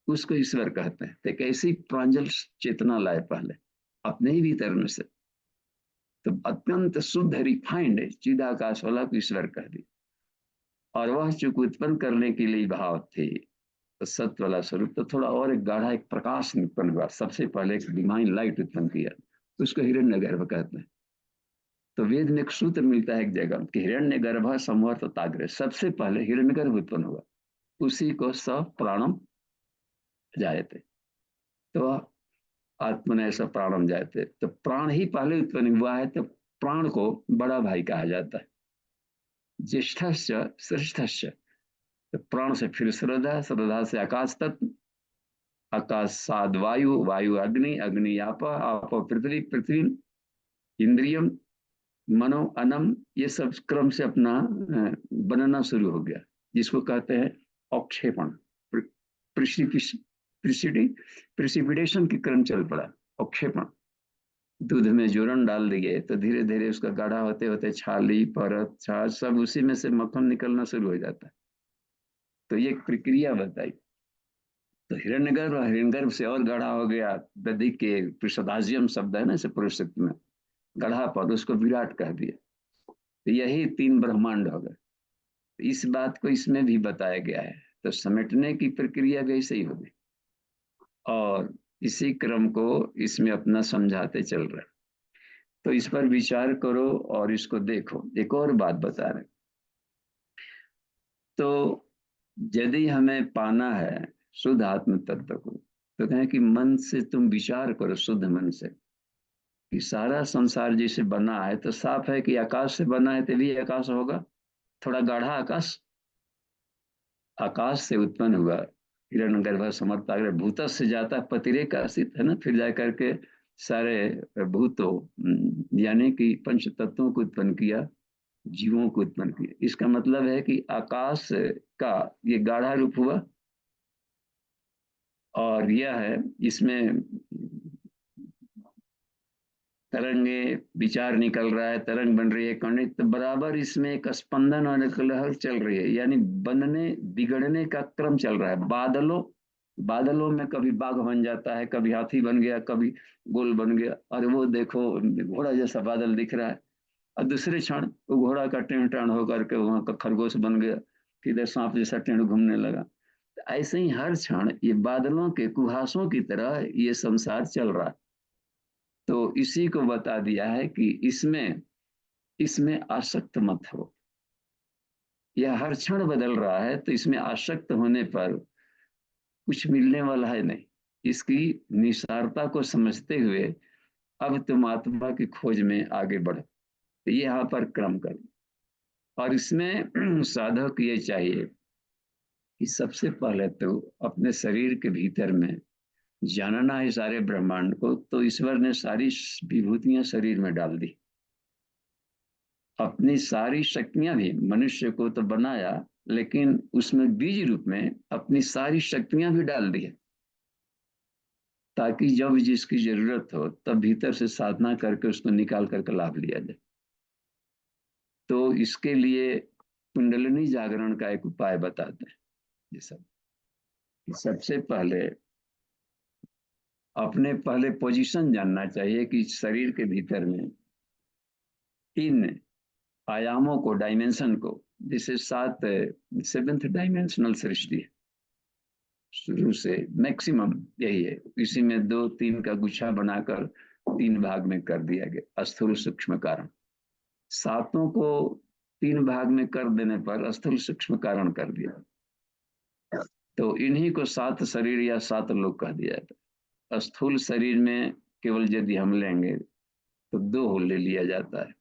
उसको ईश्वर कहते हैं। तो एक ऐसी प्रांजल चेतना लाए पहले अपने ही भीतर में से, तो अत्यंत शुद्ध रिफाइंड चिदाकाश वाला को ईश्वर कह दी। और वह चूंकि उत्पन्न करने के लिए भाव थे, तो सत्य वाला स्वरूप, तो थोड़ा और एक गाढ़ा एक प्रकाश उत्पन्न हुआ। सबसे पहले एक डिवाइन लाइट उत्पन्न किया, उसको हिरण्यगर्भ कहते हैं। तो वेद में एक सूत्र मिलता है एक जगह कि हिरण्यगर्भ संवर्त ताग्रे, सबसे पहले हिरण्यगर्भ उत्पन्न हुआ, उसी को स प्राणम जायते। तो आत्मन ऐसा प्राणम जायते, तो प्राण ही पहले उत्पन्न हुआ है। तो प्राण को बड़ा भाई कहा जाता है, ज्येष्ठस्य श्रेष्ठस्य। तो प्राण से फिर श्रद्धा, श्रद्धा से आकाश तत्व, आकाश साद वायु, वायु अग्नि, अग्नि आप, आप पृथ्वी, पृथ्वी इंद्रियम, मनो अनम। ये सब क्रम से अपना बनना शुरू हो गया, जिसको कहते हैं अवक्षेपण, प्रिसिपिटेशन की क्रम चल पड़ा, अवक्षेपण। दूध में जोरन डाल दिए तो धीरे धीरे उसका गाढ़ा होते होते छाली, परत, छाछ सब उसी में से मक्खन निकलना शुरू हो जाता है। तो ये एक प्रक्रिया बताई। तो हिरण्यगर्भ से और गाढ़ा हो गया, दधि के पृषदाजियम शब्द है ना इसे पुरुष में, गढ़ा पर उसको विराट कह दिया। तो यही तीन ब्रह्मांड हो गए। इस बात को इसमें भी बताया गया है। तो समेटने की प्रक्रिया भी ऐसे ही होगी, और इसी क्रम को इसमें अपना समझाते चल रहे हैं। तो इस पर विचार करो और इसको देखो। एक और बात बता रहे, तो यदि हमें पाना है शुद्ध आत्म तत्व को, तो कहें कि मन से तुम विचार करो, शुद्ध मन से, कि सारा संसार जैसे बना है, तो साफ है कि आकाश से बना है, तो भी आकाश होगा, थोड़ा गाढ़ा आकाश, आकाश से उत्पन्न हुआ। हिरण्यगर्भ समर्थ भूत से जाता पतिरे काशित है ना, फिर जाकर के सारे भूतों यानी कि पंच तत्वों को उत्पन्न किया, जीवों को उत्पन्न किया। इसका मतलब है कि आकाश का ये गाढ़ा रूप हुआ, और यह है इसमें तरंगे विचार निकल रहा है, तरंग बन रही है, कणित, तो बराबर इसमें एक स्पंदन और एक लहर चल रही है, यानी बनने बिगड़ने का क्रम चल रहा है। बादलों में कभी बाघ बन जाता है, कभी हाथी बन गया, कभी गोल बन गया, और वो देखो घोड़ा जैसा बादल दिख रहा है, और दूसरे क्षण वो घोड़ा का टेढ़ टाण होकर के वहां का खरगोश बन गया, किधर सांप जैसा टेढ़ घूमने लगा। तो ऐसे ही हर क्षण ये बादलों के कुहासों की तरह ये संसार चल रहा है। तो इसी को बता दिया है कि इसमें इसमें आसक्त मत हो। यह हर क्षण बदल रहा है, तो इसमें आसक्त होने पर कुछ मिलने वाला है नहीं। इसकी निसारता को समझते हुए अब तुम आत्मा की खोज में आगे बढ़ो। तो ये यहाँ पर क्रम कर, और इसमें साधक ये चाहिए कि सबसे पहले तो अपने शरीर के भीतर में जानना है सारे ब्रह्मांड को। तो ईश्वर ने सारी विभूतियां शरीर में डाल दी, अपनी सारी शक्तियां भी। मनुष्य को तो बनाया, लेकिन उसमें बीज रूप में अपनी सारी शक्तियां भी डाल दी है, ताकि जब जिसकी जरूरत हो तब भीतर से साधना करके उसको निकाल करके लाभ लिया जाए। तो इसके लिए कुंडलिनी जागरण का एक उपाय बताते हैं। ये सब सबसे पहले अपने पहले पोजीशन जानना चाहिए कि शरीर के भीतर में इन आयामों को, डायमेंशन को, जिसे 7th डायमेंशनल सृष्टि है, शुरू से मैक्सिमम यही है। इसी में 2-3 का गुच्छा बनाकर 3 भाग में कर दिया गया, स्थूल सूक्ष्म कारण। 7 को 3 भाग में कर देने पर स्थूल सूक्ष्म कारण कर दिया। तो इन्हीं को 7 शरीर या 7 लोक कह दिया जाता है। स्थूल शरीर में केवल यदि हम लेंगे तो 2 ले लिया जाता है,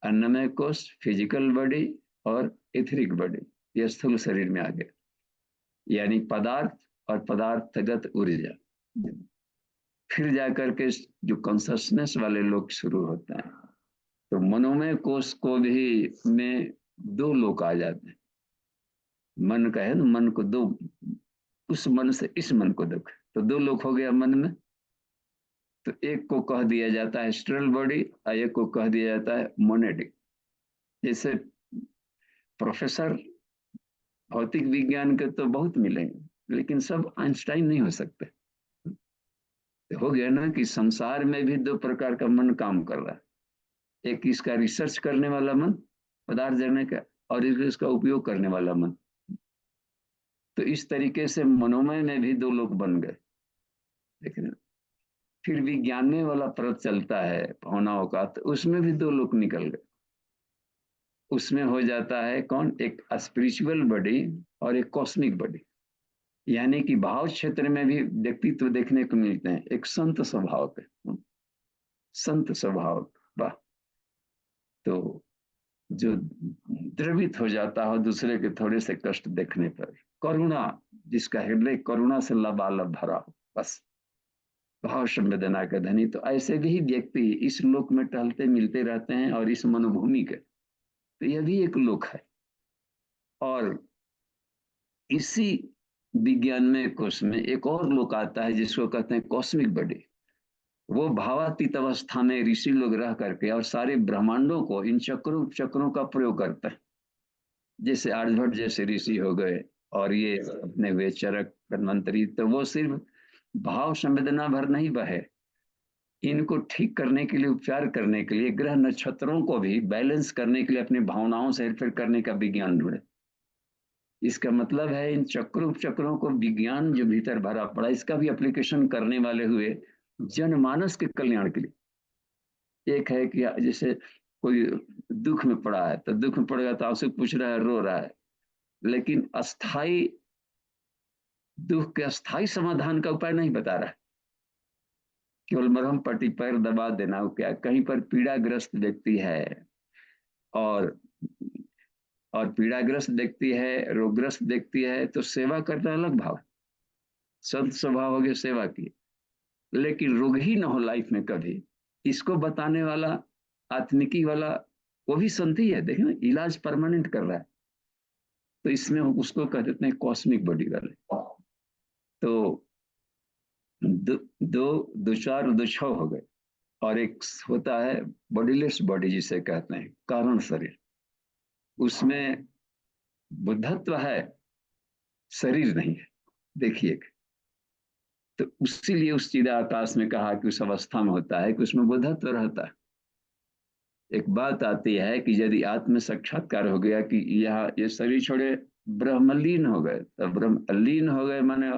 अन्नमय कोश, फिजिकल बॉडी, और एथरिक बॉडी। यह स्थूल शरीर में आ गया, यानी पदार्थ और पदार्थगत ऊर्जा। फिर जाकर के जो कॉन्शसनेस वाले लोग शुरू होते हैं, तो मनोमय कोश को भी में 2 लोग आ जाते हैं। मन का है ना, मन को 2, उस मन से इस मन को देखो, तो 2 लोग हो गया मन में। तो एक को कह दिया जाता है एस्ट्रल बॉडी, और एक को कह दिया जाता है मोनेटिक। जैसे प्रोफेसर भौतिक विज्ञान के तो बहुत मिलेंगे, लेकिन सब आइंस्टाइन नहीं हो सकते। तो हो गया ना कि संसार में भी 2 प्रकार का मन काम कर रहा है। एक इसका रिसर्च करने वाला मन, पदार्थ जानने का, और एक इसका उपयोग करने वाला मन। तो इस तरीके से मनोमय में भी 2 लोग बन गए। लेकिन फिर विज्ञान में वाला परत चलता है भावनाओं का, तो उसमें भी 2 लोग निकल गए। उसमें हो जाता है कौन, एक स्पिरिचुअल बॉडी और एक कॉस्मिक बॉडी। यानी कि भाव क्षेत्र में भी व्यक्तित्व देखने को मिलते हैं। एक संत स्वभाव के, संत स्वभाव, वाह, तो जो द्रवित हो जाता हो दूसरे के थोड़े से कष्ट देखने पर। करुणा, जिसका हृदय करुणा से लबालब भरा हो, बस भाव संवेदना का धनी। तो ऐसे भी व्यक्ति इस लोक में टहलते मिलते रहते हैं, और इस मनोभूमि के, तो यह भी एक लोक है। और इसी विज्ञान में कोश में एक और लोक आता है जिसको कहते हैं कॉस्मिक बॉडी। वो भावातीत अवस्था में ऋषि लोग रह करके और सारे ब्रह्मांडों को इन चक्रों का प्रयोग करते हैं। जैसे आर्यभट्ट जैसे ऋषि हो गए, और ये अपने हुए चरक, धन्वंतरी, तो वो सिर्फ भाव संवेदना भर नहीं बहे, इनको ठीक करने के लिए, उपचार करने के लिए, ग्रह नक्षत्रों को भी बैलेंस करने के लिए अपनी भावनाओं से हेरफेर करने का विज्ञान ढूंढे। इसका मतलब है इन चक्रों को विज्ञान जो भीतर भरा पड़ा, इसका भी एप्लीकेशन करने वाले हुए जनमानस के कल्याण के लिए। एक है कि जैसे कोई दुख में पड़ा है, तो दुख में पड़ेगा तो आपसे पूछ रहा है, रो रहा है, लेकिन अस्थाई दुख के अस्थाई समाधान का उपाय नहीं बता रहा है। केवल मरहम पट्टी पैर दबा देना हो, क्या कहीं पर पीड़ाग्रस्त व्यक्ति है, और पीड़ाग्रस्त व्यक्ति है, रोगग्रस्त व्यक्ति है, तो सेवा करना अलग भाव, संत स्वभाव हो गया सेवा की। लेकिन रोग ही ना हो लाइफ में कभी, इसको बताने वाला, आत्मिकी वाला, वो भी संत ही है। देखें ना, इलाज परमानेंट कर रहा है। तो इसमें उसको कह देते हैं कॉस्मिक बॉडी वाले। तो दो चार दो छह हो गए। और एक होता है बॉडीलेस बॉडी, जिसे कहते हैं कारण शरीर। उसमें बुद्धत्व है, शरीर नहीं है। देखिए, तो उसीलिए उस चिदा आकाश में कहा कि उस अवस्था में होता है कि उसमें बुद्धत्व रहता है। एक बात आती है कि यदि आत्म साक्षात्कार हो गया कि यह ये शरीर छोड़े ब्रह्मलीन हो गए, तो ब्रह्मलीन हो गए माने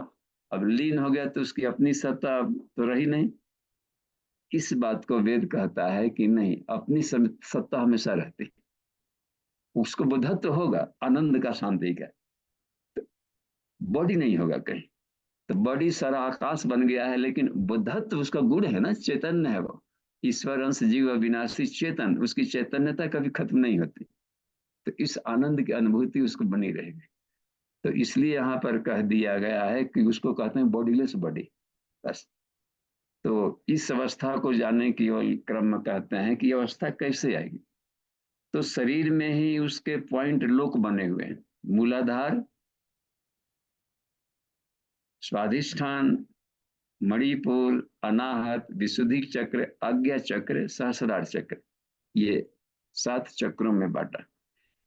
अब लीन हो गया, तो उसकी अपनी सत्ता तो रही नहीं। इस बात को वेद कहता है कि नहीं, अपनी सत्ता हमेशा रहती, उसको बुद्धत्व होगा, आनंद का, शांति का, बॉडी नहीं होगा कहीं। तो बॉडी सारा आकाश बन गया है, लेकिन बुद्धत्व उसका गुण है ना, चैतन्य है वो, ईश्वर अंश जीव अविनाशी चेतन, उसकी चैतन्यता कभी खत्म नहीं होती। तो इस आनंद की अनुभूति उसको बनी रहेगी। तो इसलिए यहाँ पर कह दिया गया है कि उसको कहते हैं बॉडीलेस बॉडी, बस। तो इस अवस्था को जानने की ओर क्रम में कहते हैं कि अवस्था कैसे आएगी। तो शरीर में ही उसके पॉइंट लोक बने हुए हैं, मूलाधार, स्वाधिष्ठान, मणिपुर, अनाहत, विशुद्धि चक्र, आज्ञा चक्र, सहस्रार चक्र, ये 7 चक्रों में बांटा।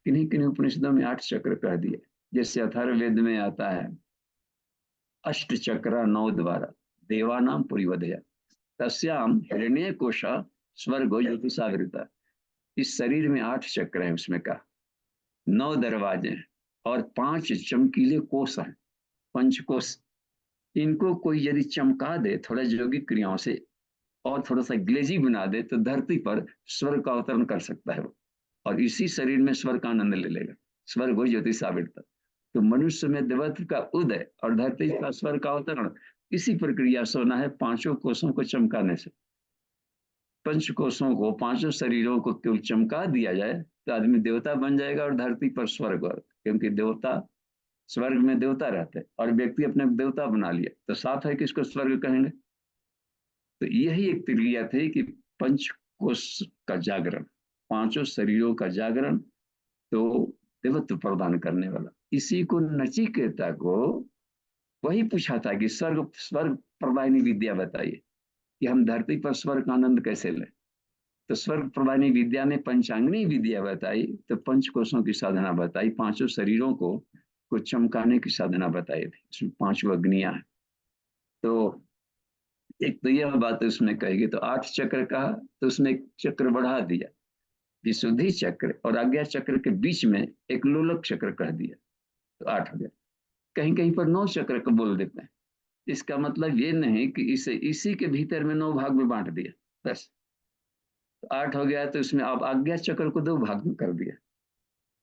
किन्हीं किन्हीं उपनिषदों में 8 चक्र कह दिए। जैसे अथर्ववेद में आता है अष्ट चक्र 9 द्वारा देवानाम परिवधया तस्याम हिरण्य कोशा स्वर्गो ज्योतिषावृता। इस शरीर में 8 चक्र है, उसमें का 9 दरवाजे हैं और 5 चमकीले कोष हैं, पंचकोश। इनको कोई यदि चमका दे थोड़ा योगिक क्रियाओं से और थोड़ा सा ग्लेजी बना दे तो धरती पर स्वर्ग का अवतरण कर सकता है वो, और इसी शरीर में स्वर्ग का आनंद ले लेगा। स्वर्ग हो ज्योतिषावृता। तो मनुष्य में देवत्व का उदय और धरती का स्वर्ग का अवतरण इसी प्रक्रिया से होना है, 5 कोषों को चमकाने से। पंचकोशों को, 5 शरीरों को केवल चमका दिया जाए तो आदमी देवता बन जाएगा और धरती पर स्वर्ग। क्योंकि देवता, स्वर्ग में देवता रहते हैं और व्यक्ति अपने देवता बना लिया, तो साफ है कि इसको स्वर्ग कहेंगे। तो यही एक प्रक्रिया थी कि पंचकोश का जागरण, 5 शरीरों का जागरण, तो देवत्व प्रदान करने वाला। इसी को नचिकेता को वही पूछा था कि स्वर्ग स्वर्ग प्रदायनी विद्या बताइए कि हम धरती पर स्वर्ग का आनंद कैसे लें। तो स्वर्ग प्रदायनी विद्या ने पंचांगनी विद्या बताई, तो पंचकोशों की साधना बताई, 5 शरीरों को चमकाने की साधना बताई थी। इसमें 5 अग्नियां हैं। तो एक तो यह बात उसमें कहेगी। तो 8 चक्र कहा, तो उसमें एक चक्र बढ़ा दिया, विशुद्धि चक्र और आज्ञा चक्र के बीच में एक लोलक चक्र कह दिया, तो 8 हो गया। कहीं कहीं पर 9 चक्र को बोल देते हैं। इसका मतलब ये नहीं कि इसे इसी के भीतर में 9 भाग में बांट दिया, बस। तो 8 हो गया। तो इसमें अब आज्ञा चक्र को 2 भाग में कर दिया,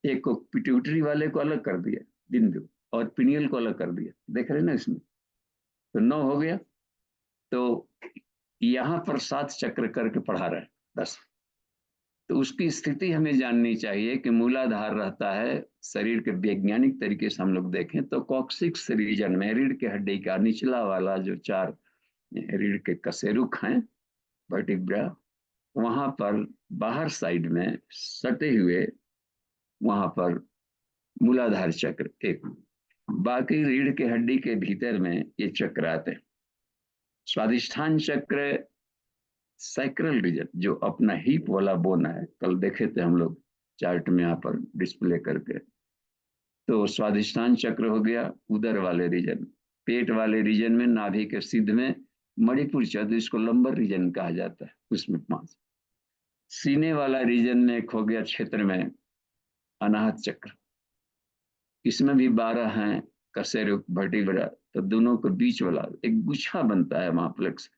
एक को पिट्यूटरी वाले को अलग कर दिया बिंदु, और पिनियल को अलग कर दिया, देख रहे ना इसमें। तो 9 हो गया। तो यहाँ पर 7 चक्र करके पढ़ा रहे हैं, बस। तो उसकी स्थिति हमें जाननी चाहिए कि मूलाधार रहता है शरीर के, वैज्ञानिक तरीके से हम लोग देखें तो कॉक्सिक्स रीजन में, रीढ़ के हड्डी का निचला वाला जो 4 रीढ़ के कशेरुक हैं, वर्टिब्रा, वहां पर बाहर साइड में सटे हुए, वहां पर मूलाधार चक्र एक। बाकी रीढ़ के हड्डी के भीतर में ये चक्र आते हैं। स्वादिष्ठान चक्र सैक्रल रीजन, जो अपना हिप वाला बोन है, कल देखे थे हम लोग चार्ट में यहाँ पर डिस्प्ले करके। तो स्वादिष्ठान चक्र हो गया उदर वाले रीजन। पेट वाले रीजन में नाभि के सिद्ध में मणिपुर चक्र, इसको लंबर रीजन कहा जाता है, उसमें 5। सीने वाला रीजन में एक हो गया क्षेत्र में अनाहत चक्र, इसमें भी 12 हैं कशेरुक वर्टिब्रा। तो दोनों के बीच वाला एक गुच्छा बनता है महाप्लेक्स।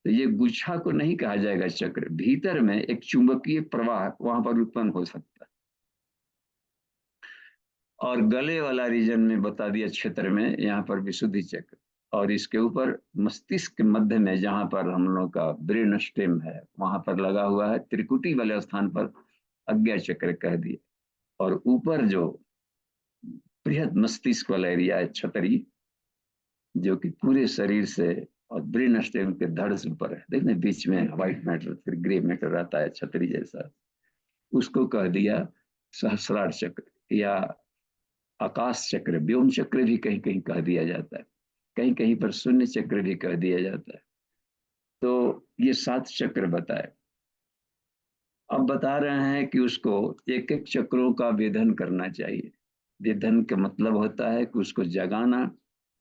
तो ये गुच्छा को नहीं कहा जाएगा चक्र, भीतर में एक चुंबकीय प्रवाह वहां पर उत्पन्न हो सकता है। और गले वाला रीजन में बता दिया क्षेत्र में, यहाँ पर विशुद्धि चक्र। और इसके ऊपर मस्तिष्क के मध्य में जहां पर हम लोग का ब्रेन स्टेम है, वहां पर लगा हुआ है त्रिकुटी वाले स्थान पर आज्ञा चक्र कह दिए। और ऊपर जो बृहद मस्तिष्क वाला एरिया है छतरी, जो कि पूरे शरीर से और ब्रेन स्टेम के धड़ से ऊपर है, देखने बीच में व्हाइट मैटर फिर ग्रे मैटर रहता है छतरी जैसा, उसको कह दिया सहस्रार चक्र या आकाश चक्र। व्योम चक्र भी कहीं कहीं कह दिया जाता है, कहीं कहीं पर शून्य चक्र भी कह दिया जाता है। तो ये 7 चक्र बताए। अब बता रहे हैं कि उसको एक एक चक्रों का वेधन करना चाहिए। वेधन का मतलब होता है कि उसको जगाना,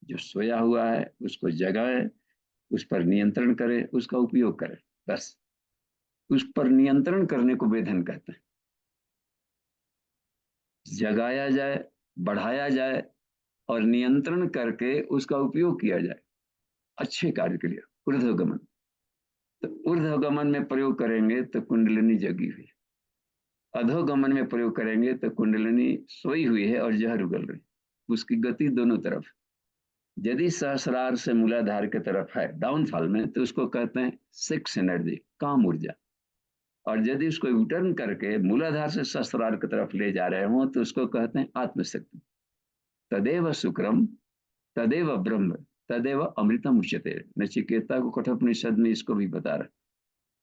जो सोया हुआ है उसको जगाए, उस पर नियंत्रण करे, उसका उपयोग करे, बस। उस पर नियंत्रण करने को वेधन कहते हैं। जगाया जाए, बढ़ाया जाए और नियंत्रण करके उसका उपयोग किया जाए अच्छे कार्य के लिए, ऊर्ध्वगमन। तो ऊर्ध्वगमन में प्रयोग करेंगे तो कुंडलिनी जगी हुई, अधोगमन में प्रयोग करेंगे तो कुंडलिनी सोई हुई है और जहर उगल रही, उसकी गति दोनों तरफ। यदि सहस्रार से मूलाधार की तरफ है डाउनफॉल में, तो उसको कहते हैं सेक्स एनर्जी, काम ऊर्जा। और यदि उसको यूटर्न करके मूलाधार से सहस्रार की तरफ ले जा रहे हो, तो उसको कहते हैं आत्मशक्ति। तदेव शुक्रम तदेव ब्रह्म तदेव अमृतम उच्यते। नचिकेता को कठोपनिषद में इसको भी बता रहा।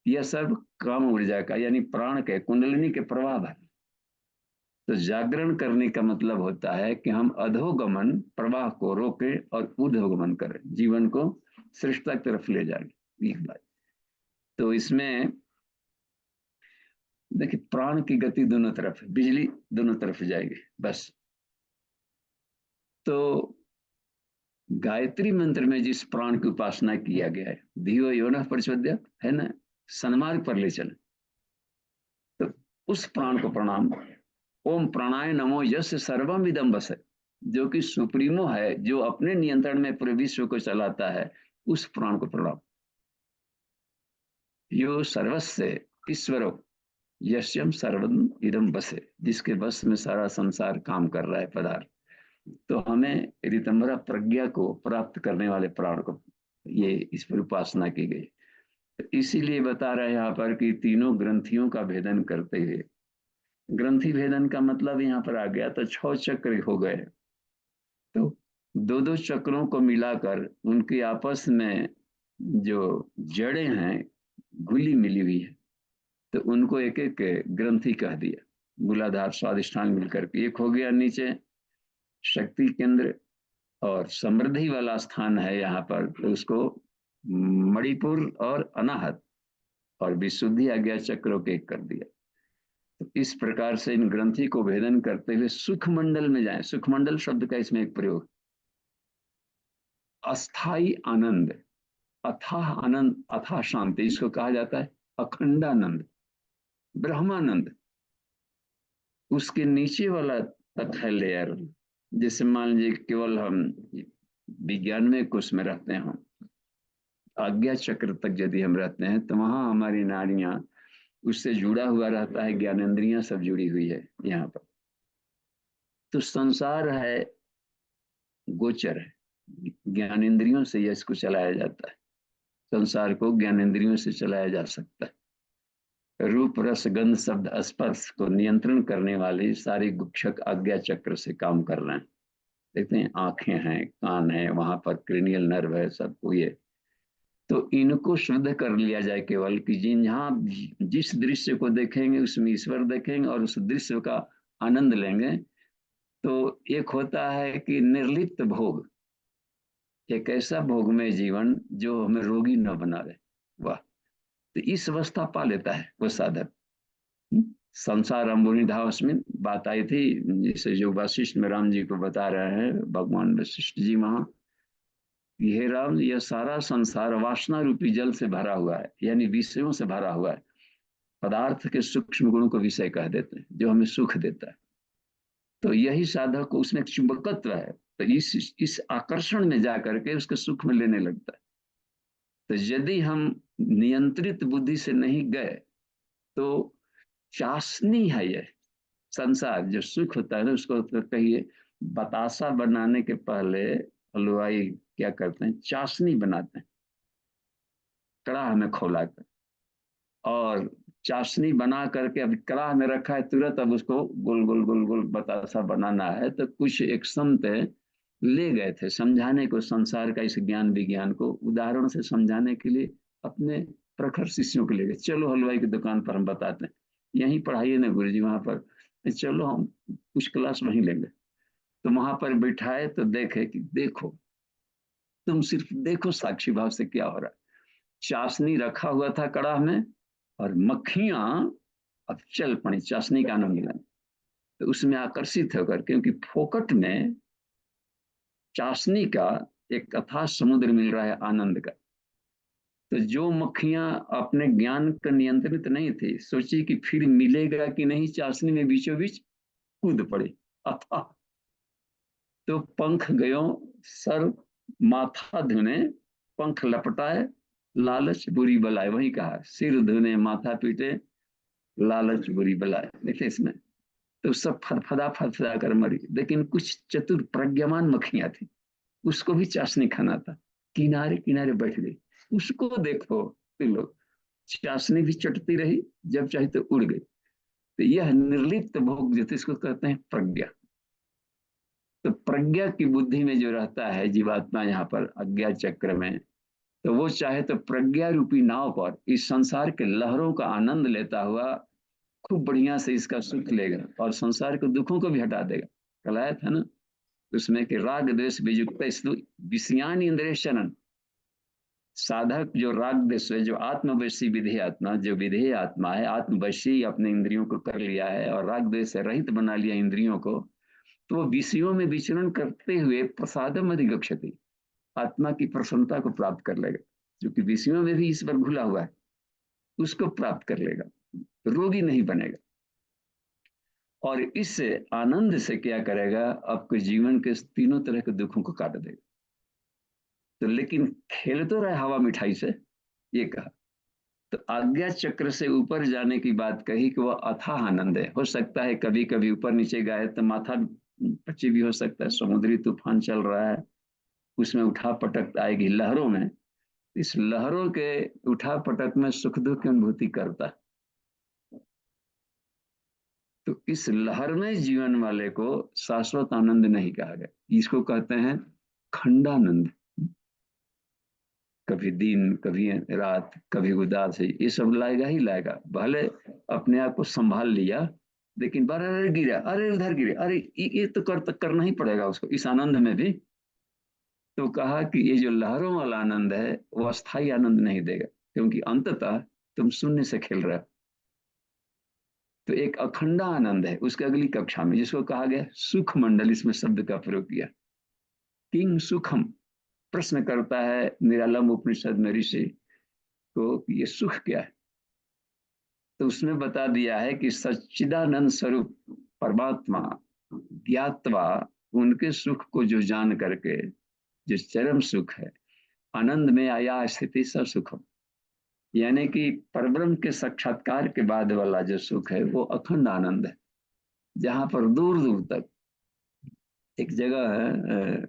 यह सब काम ऊर्जा का यानी प्राण के कुंडलिनी के प्रभाव है। तो जागरण करने का मतलब होता है कि हम अधोगमन प्रवाह को रोकें और ऊर्ध्वगमन करें, जीवन को श्रेष्ठता की तरफ ले जाएं। एक बात तो इसमें देखिए, प्राण की गति दोनों तरफ है, बिजली दोनों तरफ जाएगी बस। तो गायत्री मंत्र में जिस प्राण की उपासना किया गया है, धियो यो नः प्रचोदयात्, है ना, सन्मार्ग पर ले चले, तो उस प्राण को प्रणाम। ओम प्राणाय नमो यस्य सर्वम इदं वसत्, जो कि सुप्रीमो है, जो अपने नियंत्रण में पूरे विश्व को चलाता है, उस प्राण को प्रणाम। यो सर्वस्य ईश्वरो यस्यम सर्वम इदं वसे, जिसके बस में सारा संसार काम कर रहा है पदार्थ। तो हमें ऋतंभरा प्रज्ञा को प्राप्त करने वाले प्राण को ये इस पर उपासना की गई। तो इसीलिए बता रहे हैं यहाँ पर कि तीनों ग्रंथियों का भेदन करते हुए, ग्रंथि भेदन का मतलब यहाँ पर आ गया तो 6 चक्र हो गए। तो दो दो चक्रों को मिलाकर उनकी आपस में जो जड़ें हैं घुली मिली हुई है, तो उनको एक एक ग्रंथि कह दिया। मूलाधार स्वादिष्ठान मिलकर के एक हो गया नीचे शक्ति केंद्र, और समृद्धि वाला स्थान है यहाँ पर, तो उसको मणिपुर और अनाहत, और विशुद्धि आज्ञा चक्रों के एक कर दिया। तो इस प्रकार से इन ग्रंथि को भेदन करते हुए सुख मंडल में जाए। सुख मंडल शब्द का इसमें एक प्रयोग, अस्थाई आनंद, अथाह आनंद, अथाह शांति, इसको कहा जाता है अखंडानंद, ब्रह्मानंद। उसके नीचे वाला तक है लेयर, जैसे मान लीजिए केवल हम विज्ञान में कोष में रहते हैं, आज्ञा चक्र तक यदि हम रहते हैं, तो वहां हमारी नाड़ियां, उससे जुड़ा हुआ रहता है, ज्ञानेंद्रियां सब जुड़ी हुई है यहाँ पर। तो संसार है गोचर है, ज्ञानेंद्रियों से इसको चलाया जाता है। संसार को ज्ञानेंद्रियों से चलाया जा सकता है। रूप रस गंध शब्द स्पर्श को नियंत्रण करने वाले सारे गुक्षक आज्ञा चक्र से काम कर रहे हैं। देखते हैं आंखें हैं, कान है, वहां पर क्रेनियल नर्व है, सबको ये। तो इनको शुद्ध कर लिया जाए केवल कि जहाँ जिस दृश्य को देखेंगे उसमें ईश्वर देखेंगे और उस दृश्य का आनंद लेंगे। तो एक होता है कि निर्लिप्त भोग, एक ऐसा भोगमय जीवन जो हमें रोगी न बना रहे। वाह, तो इस अवस्था पा लेता है वो साधक। संसार अम्बुनिधावस्मिन बात आई थी, जिसे जो वशिष्ठ में राम जी को बता रहे हैं भगवान वशिष्ठ जी वहां, हे राम, यह सारा संसार वासना रूपी जल से भरा हुआ है, यानी विषयों से भरा हुआ है। पदार्थ के सूक्ष्म गुणों को विषय कह देते हैं, जो हमें सुख देता है। तो यही साधक को, उसमें चुंबकत्व है, तो इस आकर्षण में जाकर के उसके सुख में लेने लगता है। तो यदि हम नियंत्रित बुद्धि से नहीं गए, तो चाशनी है ये संसार, जो सुख होता है ना, उसको तो कहिए बतासा बनाने के पहले हलवाई क्या करते हैं, चाशनी बनाते हैं कड़ाह में खौलाकर, और चाशनी बना करके अब कड़ाह में रखा है, तुरंत अब उसको गोल गोल गोल गोल बतासा बनाना है। तो कुछ एक संत ले गए थे समझाने को, संसार का इस ज्ञान विज्ञान को उदाहरण से समझाने के लिए अपने प्रखर शिष्यों को ले गए। चलो हलवाई की दुकान पर हम बताते हैं, यहीं पढ़ाइए ना गुरु जी वहां पर, चलो हम कुछ क्लास वहीं लेंगे। तो वहां पर बिठाए तो देखे कि देखो, तुम सिर्फ देखो साक्षी भाव से क्या हो रहा है। चाशनी रखा हुआ था कड़ाह में, और मक्खियां अब चल पड़ी चाशनी का आनंद लेने। तो उसमें आकर्षित होकर, क्योंकि फोकट में चाशनी का एक अथाह समुद्र मिल रहा है आनंद का। तो जो मक्खियां अपने ज्ञान का नियंत्रित नहीं थी, सोची कि फिर मिलेगा कि नहीं, चाशनी में बीचों बीच कूद पड़े अथाह। तो पंख गयो, सर माथा धुने, पंख लपटाए लालच बुरी बलाए, वही कहा, सिर धुने माथा पीटे, लालच बुरी बलाए। देखिए इसमें तो सब फदफदा फदफदा कर मरी, लेकिन कुछ चतुर प्रज्ञावान मक्खियां थी, उसको भी चाशनी खाना था, किनारे किनारे बैठ गई। उसको देखो तो लोग, चाशनी भी चटती रही, जब चाहे तो उड़ गई। तो यह निर्लिप्त भोग जो इसको कहते हैं प्रज्ञा। तो प्रज्ञा की बुद्धि में जो रहता है जीवात्मा यहाँ पर अज्ञा चक्र में, तो वो चाहे तो प्रज्ञा रूपी नाव पर इस संसार के लहरों का आनंद लेता हुआ खूब बढ़िया से इसका सुख लेगा और संसार के दुखों को भी हटा देगा। कल आया था ना उसमें कि राग द्वेष वियुक्त विषयान इंद्रिय शरण, साधक जो राग द्वेष है, जो आत्मवशी विधेय आत्मा, जो विधेय आत्मा है, आत्मवशी अपने इंद्रियों को कर लिया है और राग द्वेष से रहित बना लिया इंद्रियों को, तो वो विषयों में विचरण करते हुए प्रसादम अधिगच्छति, आत्मा की प्रसन्नता को प्राप्त कर लेगा। क्योंकि विषयों में भी ईश्वर घुला हुआ है, उसको प्राप्त कर लेगा, रोगी नहीं बनेगा। और इस आनंद से क्या करेगा, आपके जीवन के तीनों तरह के दुखों को काट देगा। तो लेकिन खेल तो रहा हवा मिठाई से, ये कहा। तो आज्ञा चक्र से ऊपर जाने की बात कही कि वह अथाह आनंद है। हो सकता है कभी कभी ऊपर नीचे गए तो माथा पच्ची भी हो सकता है, समुद्री तूफान चल रहा है, उसमें उठा पटक आएगी लहरों में, इस लहरों के उठा पटक में सुख दुख की अनुभूति करता है। तो इस लहर में जीवन वाले को शाश्वत आनंद नहीं कहा गया, इसको कहते हैं खंडानंद। कभी दिन, कभी रात, कभी उदास है, ये सब लाएगा ही लाएगा। भले अपने आप को संभाल लिया, लेकिन बार अरे गिरा, अरे उधर गिरे, अरे ये तो करना ही पड़ेगा उसको इस आनंद में भी। तो कहा कि ये जो लहरों वाला आनंद है वो अस्थाई आनंद नहीं देगा, क्योंकि अंततः तुम शून्य से खेल रहे हो। तो एक अखंड आनंद है उसके अगली कक्षा में, जिसको कहा गया सुख मंडल, इसमें शब्द का प्रयोग किया। किंग सुखम, प्रश्न करता है निरालम उपनिषद में ऋषि को ये सुख क्या है। तो उसने बता दिया है कि सच्चिदानंद स्वरूप परमात्मा ज्ञातवा, उनके सुख को जो जान करके, जो चरम सुख है, आनंद में आया स्थिति स सुखम, यानी कि परब्रह्म के साक्षात्कार के बाद वाला जो सुख है वो अखंड आनंद है, जहां पर दूर दूर तक। एक जगह है,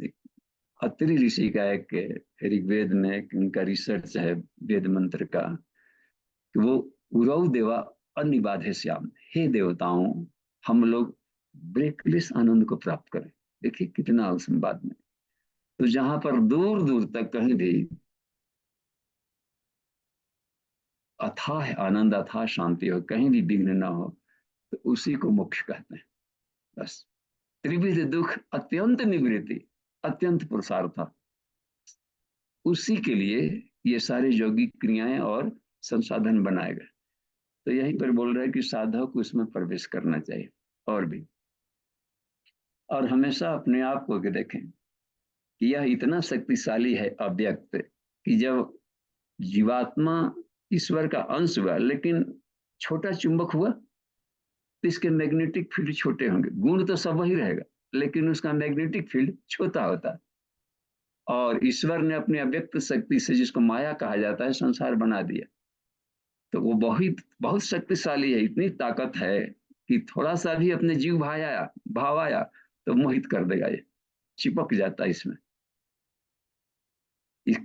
एक अत्रि ऋषि का एक ऋग्वेद में एक उनका रिसर्च है वेद मंत्र का, कि वो उरौ देवा अनिबाधे श्याम, हे देवताओं हम लोग ब्रेकलेस आनंद को प्राप्त करें। देखिए कितना उसमें बाद में, तो जहां पर दूर दूर तक कहीं भी अथाह आनंद, अथाह शांति हो, कहीं भी विघ्न ना हो, तो उसी को मोक्ष कहते हैं। बस त्रिविध दुख अत्यंत निवृत्ति, अत्यंत पुरुषार्थ, उसी के लिए ये सारे यौगिक क्रियाएं और संसाधन बनाए गए। तो यहीं पर बोल रहे हैं कि साधक को इसमें प्रवेश करना चाहिए। और भी, और हमेशा अपने आप को देखें कि यह इतना शक्तिशाली है अव्यक्त, कि जब जीवात्मा ईश्वर का अंश हुआ लेकिन छोटा चुंबक हुआ, तो इसके मैग्नेटिक फील्ड छोटे होंगे, गुण तो सब वही रहेगा, लेकिन उसका मैग्नेटिक फील्ड छोटा होता है। और ईश्वर ने अपनी अव्यक्त शक्ति से, जिसको माया कहा जाता है, संसार बना दिया। तो वो बहुत बहुत शक्तिशाली है, इतनी ताकत है कि थोड़ा सा भी अपने जीव भाव आया तो मोहित कर देगा, ये चिपक जाता है इसमें। इस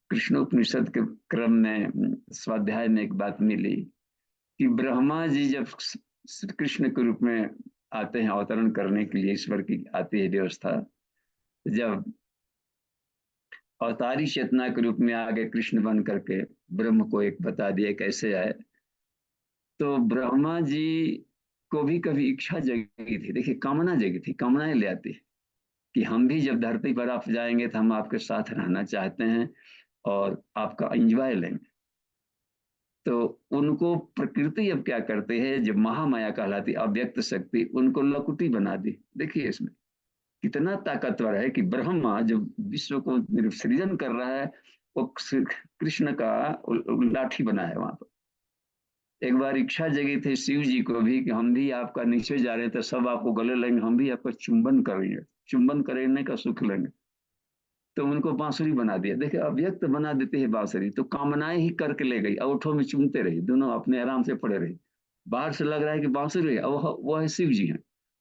कृष्णोपनिषद के क्रम में स्वाध्याय में एक बात मिली कि ब्रह्मा जी जब कृष्ण के रूप में आते हैं अवतरण करने के लिए, ईश्वर की आती है व्यवस्था, जब अवतारी चेतना के रूप में आगे कृष्ण बन करके ब्रह्म को एक बता दिया कैसे आए, तो ब्रह्मा जी को भी कभी इच्छा जगी थी, देखिए कामना जगी थी, कामनाएं ले आती कि हम भी जब धरती पर आप जाएंगे तो हम आपके साथ रहना चाहते हैं और आपका एंजॉय लेंगे। तो उनको प्रकृति अब क्या करते हैं, जब महामाया कहलाती अव्यक्त शक्ति, उनको लकुटी बना दी। देखिए इसमें कितना ताकतवर है कि ब्रह्मा जब विश्व को सृजन कर रहा है, वो कृष्ण का लाठी बना है वहां पर। एक बार इच्छा जगी थी शिव जी को भी कि हम भी आपका नीचे जा रहे हैं तो सब आपको गले लेंगे, हम भी आपका चुंबन करेंगे, चुंबन करने का सुख लेंगे। तो उनको बांसुरी बना दिया। देखिए अव्यक्त बना देते हैं बांसुरी, तो कामनाएं ही करके ले गई, ओठों में चूमते रही, दोनों अपने आराम से पड़े रहे। बाहर से लग रहा है कि बांसुरी है, वो है शिव जी है,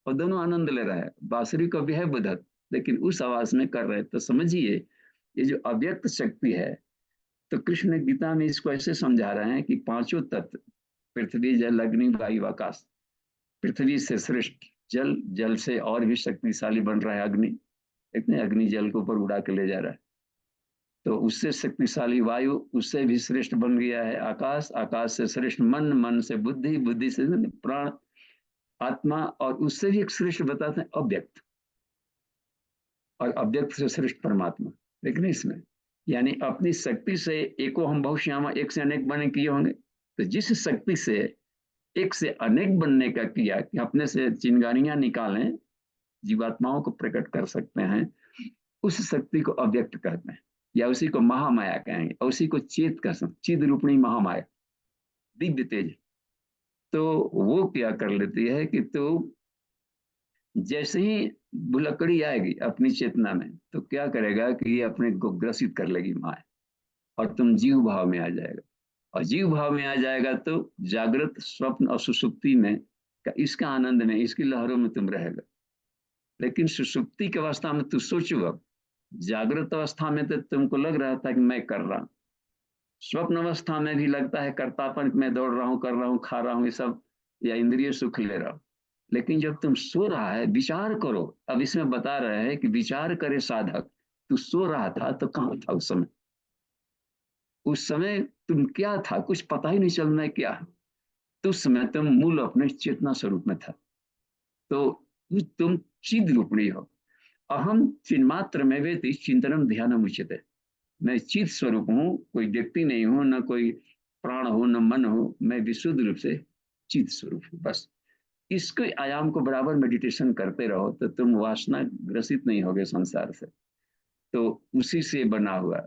और दोनों आनंद ले रहा है। बांसुरी को भी है बुधक, लेकिन उस आवाज में कर रहे। तो समझिए ये जो अव्यक्त शक्ति है, तो कृष्ण गीता में इसको ऐसे समझा रहे हैं कि पांचों तत्व, पृथ्वी जल अग्नि वायु आकाश, पृथ्वी से श्रेष्ठ जल, जल से और भी शक्तिशाली बन रहा है अग्नि, इतने अग्नि जल को ऊपर उड़ा के ले जा रहा है। तो उससे शक्तिशाली वायु, उससे भी श्रेष्ठ बन गया है आकाश, आकाश से श्रेष्ठ मन, मन से बुद्धि, बुद्धि से प्राण, आत्मा, और उससे भी एक श्रेष्ठ बताते हैं अव्यक्त, और अव्यक्त से श्रेष्ठ परमात्मा। लेकिन इसमें यानी अपनी शक्ति से एको हम बहुश्यामा, एक से अनेक बने किए होंगे। तो जिस शक्ति से एक से अनेक बनने का किया कि अपने से चिंगारियां निकालें, जीवात्माओं को प्रकट कर सकते हैं, उस शक्ति को अव्यक्त कहते हैं, या उसी को महामाया कहेंगे, और उसी को चेत का चिद रूपणी महामाया, दिव्य तेज। तो वो क्या कर लेती है कि तो जैसे ही भुलक्कड़ी आएगी अपनी चेतना में, तो क्या करेगा कि ये अपने को ग्रसित कर लेगी माया, और तुम जीव भाव में आ जाएगा। और जीव भाव में आ जाएगा तो जागृत, स्वप्न और सुषुप्ति में इसका आनंद में, इसकी लहरों में तुम रहेगा। लेकिन सुषुप्ति की अवस्था में तू सोचो, अब जागृत अवस्था में तो तुमको लग रहा था कि मैं कर रहा हूं, स्वप्न अवस्था में भी लगता है कर्तापन, मैं दौड़ रहा हूँ, कर रहा हूँ, खा रहा हूँ, ये सब, या इंद्रिय सुख ले रहा हूँ। लेकिन जब तुम सो रहा है, विचार करो, अब इसमें बता रहे हैं कि विचार करे साधक, तू सो रहा था तो कहाँ था उस समय? उस समय तुम क्या था, कुछ पता ही नहीं चल रहा है क्या। तो उस समय तुम मूल अपने चेतना स्वरूप में था। तो तुम चिद रूपणी हो। अहम चिन्मात्र में वेति चिंतनम ध्यानम उच्यते। मैं चित स्वरूप हूँ, कोई व्यक्ति नहीं हूँ, न कोई प्राण हो, न मन हो, मैं विशुद्ध रूप से चित स्वरूप हूँ, बस। इसके आयाम को बराबर मेडिटेशन करते रहो तो तुम वासना ग्रसित नहीं होगे संसार से। तो उसी से बना हुआ।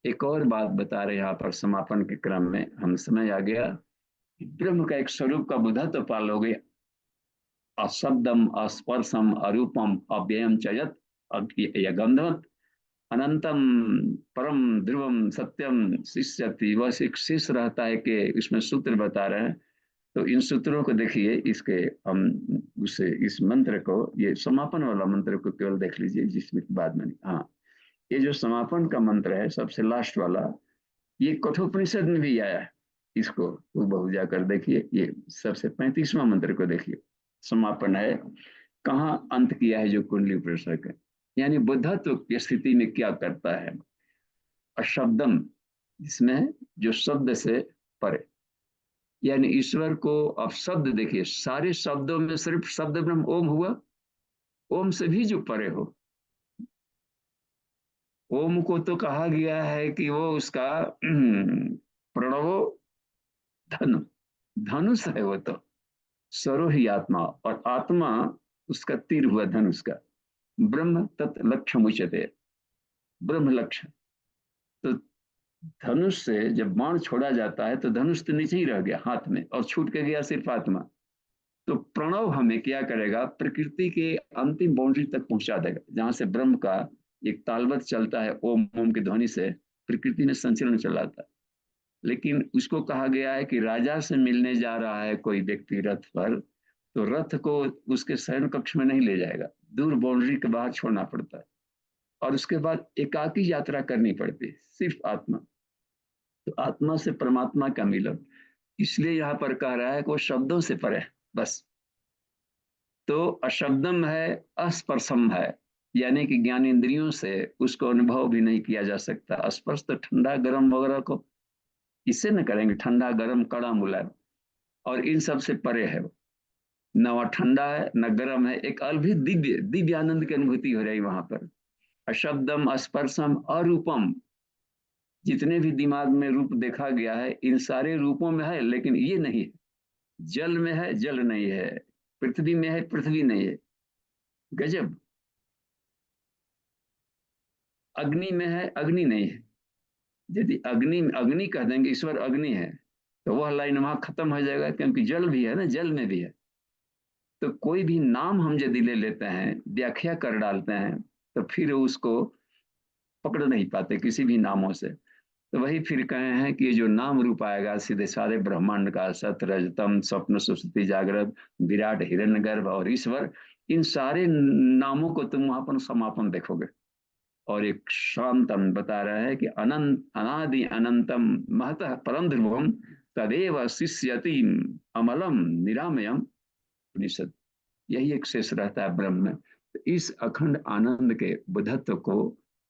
एक और बात बता रहे यहाँ पर समापन के क्रम में, हम समय आ गया, ब्रह्म का एक स्वरूप का बुधत्व पालोगे, अशब्दम अस्पर्शम अरूपम अव्ययम चयत गंधवत अनंतम परम ध्रुवम सत्यम शिष्यति। बस एक शिष्य रहता है कि इसमें सूत्र बता रहे हैं। तो इन सूत्रों को देखिए, इसके हम उसे इस मंत्र को, ये समापन वाला मंत्र को केवल देख लीजिए, जिसमें बाद में हाँ, ये जो समापन का मंत्र है सबसे लास्ट वाला, ये कठोपनिषद में भी आया है। इसको वो बहु जाकर देखिए, ये सबसे 35वां मंत्र को देखिए, समापन है, कहाँ अंत किया है जो कुंडली उपनिषद है। यानी बुद्धत्व की स्थिति में क्या करता है, अशब्दम, जिसमें जो शब्द से परे, यानी ईश्वर को। अब शब्द देखिए, सारे शब्दों में सिर्फ शब्द ब्रह्म ओम हुआ, ओम से भी जो परे हो। ओम को तो कहा गया है कि वो उसका प्रणवो धनु, धनुष है वो तो, सरो ही आत्मा, और आत्मा उसका तीर हुआ धनुष का। ब्रह्म तत् लक्ष्य मुच्यते, ब्रह्म लक्ष्य। तो धनुष से जब बाण छोड़ा जाता है तो धनुष तो नीचे ही रह गया हाथ में, और छूट के गया सिर्फ आत्मा। तो प्रणव हमें क्या करेगा, प्रकृति के अंतिम बाउंड्री तक पहुंचा देगा, जहां से ब्रह्म का एक तालवत चलता है, ओम ओम की ध्वनि से प्रकृति में संचलन चलाता है। लेकिन उसको कहा गया है कि राजा से मिलने जा रहा है कोई व्यक्ति रथ पर, तो रथ को उसके शयन कक्ष में नहीं ले जाएगा, दूर बाउंड्री के बाहर छोड़ना पड़ता है, और उसके बाद एकाकी यात्रा करनी पड़ती है, सिर्फ आत्मा। तो आत्मा से परमात्मा का मिलन, इसलिए यहाँ पर कह रहा है कि वो शब्दों से परे है, बस। तो अशब्दम है, अस्पर्शम है, यानी कि ज्ञान इंद्रियों से उसको अनुभव भी नहीं किया जा सकता। स्पर्श तो ठंडा गर्म वगैरह को इससे न करेंगे, ठंडा गर्म कड़ा मुलायम, और इन सब से परे है वो। न वह ठंडा है न गर्म है, एक अलग दिव्य दिव्य आनंद की अनुभूति हो रही वहां पर। अशब्दम स्पर्शम अरूपम, जितने भी दिमाग में रूप देखा गया है, इन सारे रूपों में है, लेकिन ये नहीं है। जल में है, जल नहीं है, पृथ्वी में है, पृथ्वी नहीं है। गजब। अग्नि में है, अग्नि नहीं है। यदि अग्नि अग्नि कह देंगे ईश्वर अग्नि है, तो वह लाइन वहां खत्म हो जाएगा, क्योंकि जल भी है ना, जल में भी है। तो कोई भी नाम हम यदि ले लेते हैं, व्याख्या कर डालते हैं, तो फिर उसको पकड़ नहीं पाते किसी भी नामों से। तो वही फिर कहे हैं कि ये जो नाम रूप आएगा सीधे सारे ब्रह्मांड का, सत रजतम स्वप्न सुषुप्ति जागृत विराट हिरण्यगर्भ और ईश्वर, इन सारे नामों को तुम वहां पर समापन देखोगे। और एक शांतम बता रहा है कि अनंत अनादि अनंतम महतः परम ध्रुवम तदेव शिष्यति अमलम निरामयम उपनिषद। यही एक शेष रहता है ब्रह्म में। तो इस अखंड आनंद के बुद्धत्व को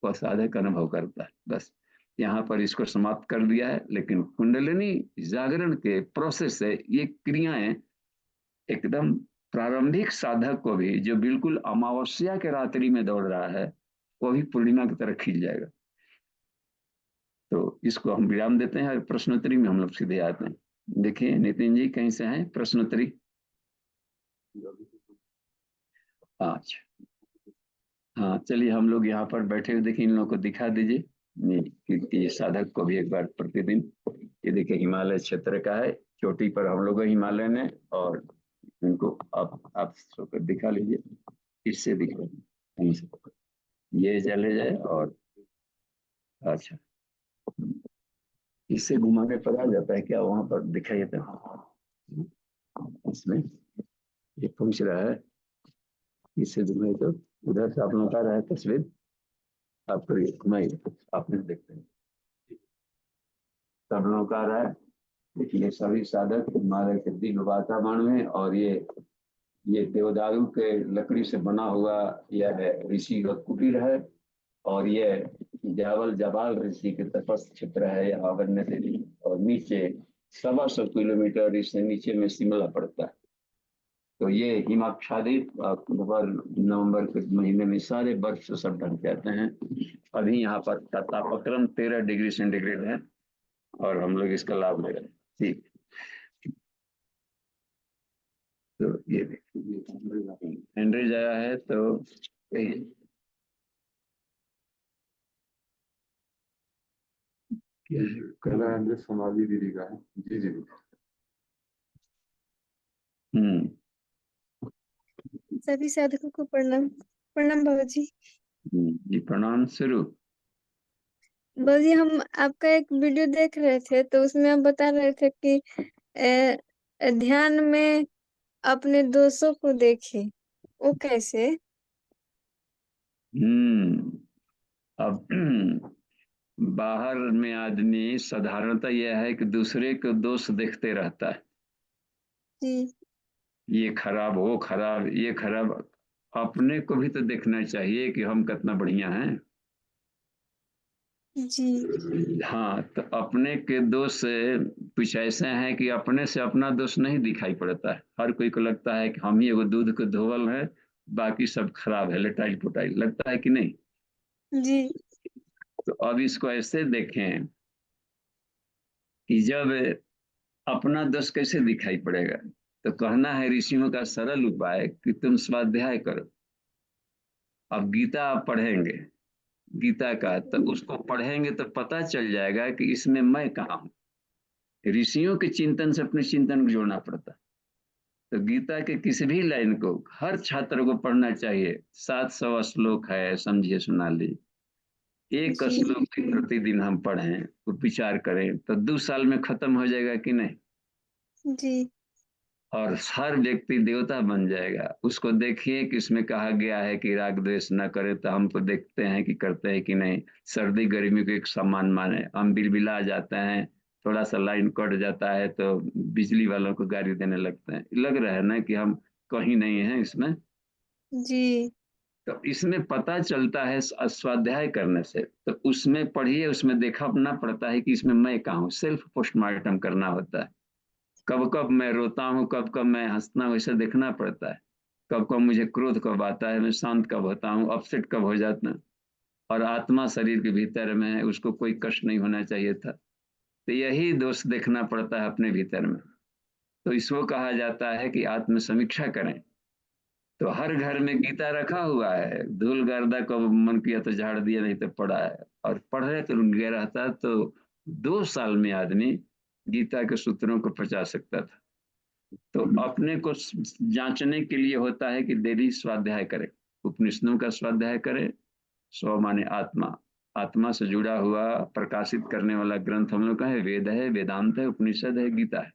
वह साधक अनुभव करता है। बस यहाँ पर इसको समाप्त कर दिया है। लेकिन कुंडलिनी जागरण के प्रोसेस से ये क्रियाएं एकदम प्रारंभिक साधक को भी, जो बिल्कुल अमावस्या के रात्रि में दौड़ रहा है, वो भी पूर्णिमा की तरह खिल जाएगा। तो इसको हम विराम देते हैं और प्रश्नोत्तरी में हम लोग सीधे आते हैं। देखिए नितिन जी कहीं से हैं प्रश्नोत्तरी? अच्छा, हाँ चलिए हम लोग यहाँ पर बैठे हुए देखिए, इन लोगों को दिखा दीजिए कि साधक को भी एक बार प्रतिदिन। ये देखिए हिमालय क्षेत्र का है, चोटी पर हम लोग हिमालय ने, और इनको आप सबको दिखा लीजिए, इससे दिखे कहीं से ये चले जाए। और अच्छा, इससे घुमाने पर आ जाता है क्या वहां पर दिखाई देता है? इसमें ये पूछ रहा है, इससे घुमाई तो उधर से आप लोग आ रहा है तस्वीर, आप करिए घुमाइए, आप नहीं देखते हैं, सब लोग आ रहा है। देखिए सभी साधक हिमालय के दिव्य वातावरण में, और ये देवदारू के लकड़ी से बना हुआ यह ऋषि का कुटीर है। और ये जावल जबाल ऋषि के तपस्या क्षेत्र है यहाँ वन्य देवी। और नीचे 125 किलोमीटर इससे नीचे में शिमला पड़ता है। तो ये हिमाच्छादित अक्टूबर नवंबर के महीने में सारे बर्फ से सब ढक जाते हैं। अभी यहाँ पर तापक्रम 13 डिग्री सेंटीग्रेड है और हम लोग इसका लाभ ले रहे हैं। ठीक, तो ये देखिए एंड्रीज आया है तो कहना है सोनाली दीदी का है। जी जी सभी साधकों को प्रणाम। प्रणाम बाबा जी। जी प्रणाम। शुरू। बाबा जी हम आपका एक वीडियो देख रहे थे, तो उसमें आप बता रहे थे कि ध्यान में अपने दोषों को देखे, वो कैसे? अब बाहर में आदमी साधारणतः यह है कि दूसरे को दोष देखते रहता है, जी ये खराब वो खराब ये खराब। अपने को भी तो देखना चाहिए कि हम कितना बढ़िया हैं। जी हाँ, तो अपने के दोष से कुछ ऐसे हैं कि अपने से अपना दोष नहीं दिखाई पड़ता है। हर कोई को लगता है कि हम ही वो दूध को धोवल है, बाकी सब खराब है, लटाई पुटाई, लगता है कि नहीं? जी तो अब इसको ऐसे देखें कि जब अपना दोष कैसे दिखाई पड़ेगा, तो कहना है ऋषियों का सरल उपाय कि तुम स्वाध्याय करो। अब गीता आप पढ़ेंगे, गीता का, तो उसको पढ़ेंगे तो पता चल जाएगा कि इसमें मैं कहाँ हूँ। ऋषियों के चिंतन से अपने चिंतन को जोड़ना पड़ता। तो गीता के किसी भी लाइन को हर छात्र को पढ़ना चाहिए। 700 श्लोक है, समझिए सुना लीजिए। एक जी श्लोक भी प्रतिदिन हम पढ़ें, तो विचार करें, तो 2 साल में खत्म हो जाएगा कि नहीं? जी और हर व्यक्ति देवता बन जाएगा। उसको देखिए कि इसमें कहा गया है कि राग द्वेष न करे, तो हम तो देखते हैं कि करते हैं कि नहीं। सर्दी गर्मी को एक समान माने, हम बिलबिला जाते हैं, थोड़ा सा लाइन कट जाता है तो बिजली वालों को गाली देने लगते हैं। लग रहा है ना कि हम कहीं नहीं है इसमें। जी तो इसमें पता चलता है स्वाध्याय करने से। तो उसमें पढ़िए, उसमें देखना पड़ता है कि इसमें मैं कहाँ हूँ। सेल्फ पोस्टमार्टम करना होता है। कब कब मैं रोता हूँ, कब कब मैं हंसता हूँ, इसे देखना पड़ता है। कब कब मुझे क्रोध कब आता है, मैं शांत कब होता हूँ, अपसेट कब हो जाता हूँ। और आत्मा शरीर के भीतर में है, उसको कोई कष्ट नहीं होना चाहिए था। तो यही दोष देखना पड़ता है अपने भीतर में। तो इसको कहा जाता है कि आत्म समीक्षा करें। तो हर घर में गीता रखा हुआ है, धूल गर्दा को मन किया तो झाड़ दिया, नहीं तो पड़ा है। और पढ़ रहे तो रुक गया रहता, तो 2 साल में आदमी गीता के सूत्रों को पचा सकता था। तो अपने को जांचने के लिए होता है कि डेली स्वाध्याय करें, उपनिषदों का स्वाध्याय करें। स्व माने आत्मा, आत्मा से जुड़ा हुआ प्रकाशित करने वाला ग्रंथ हम लोग का है, वेद है, वेदांत है, उपनिषद है, गीता है।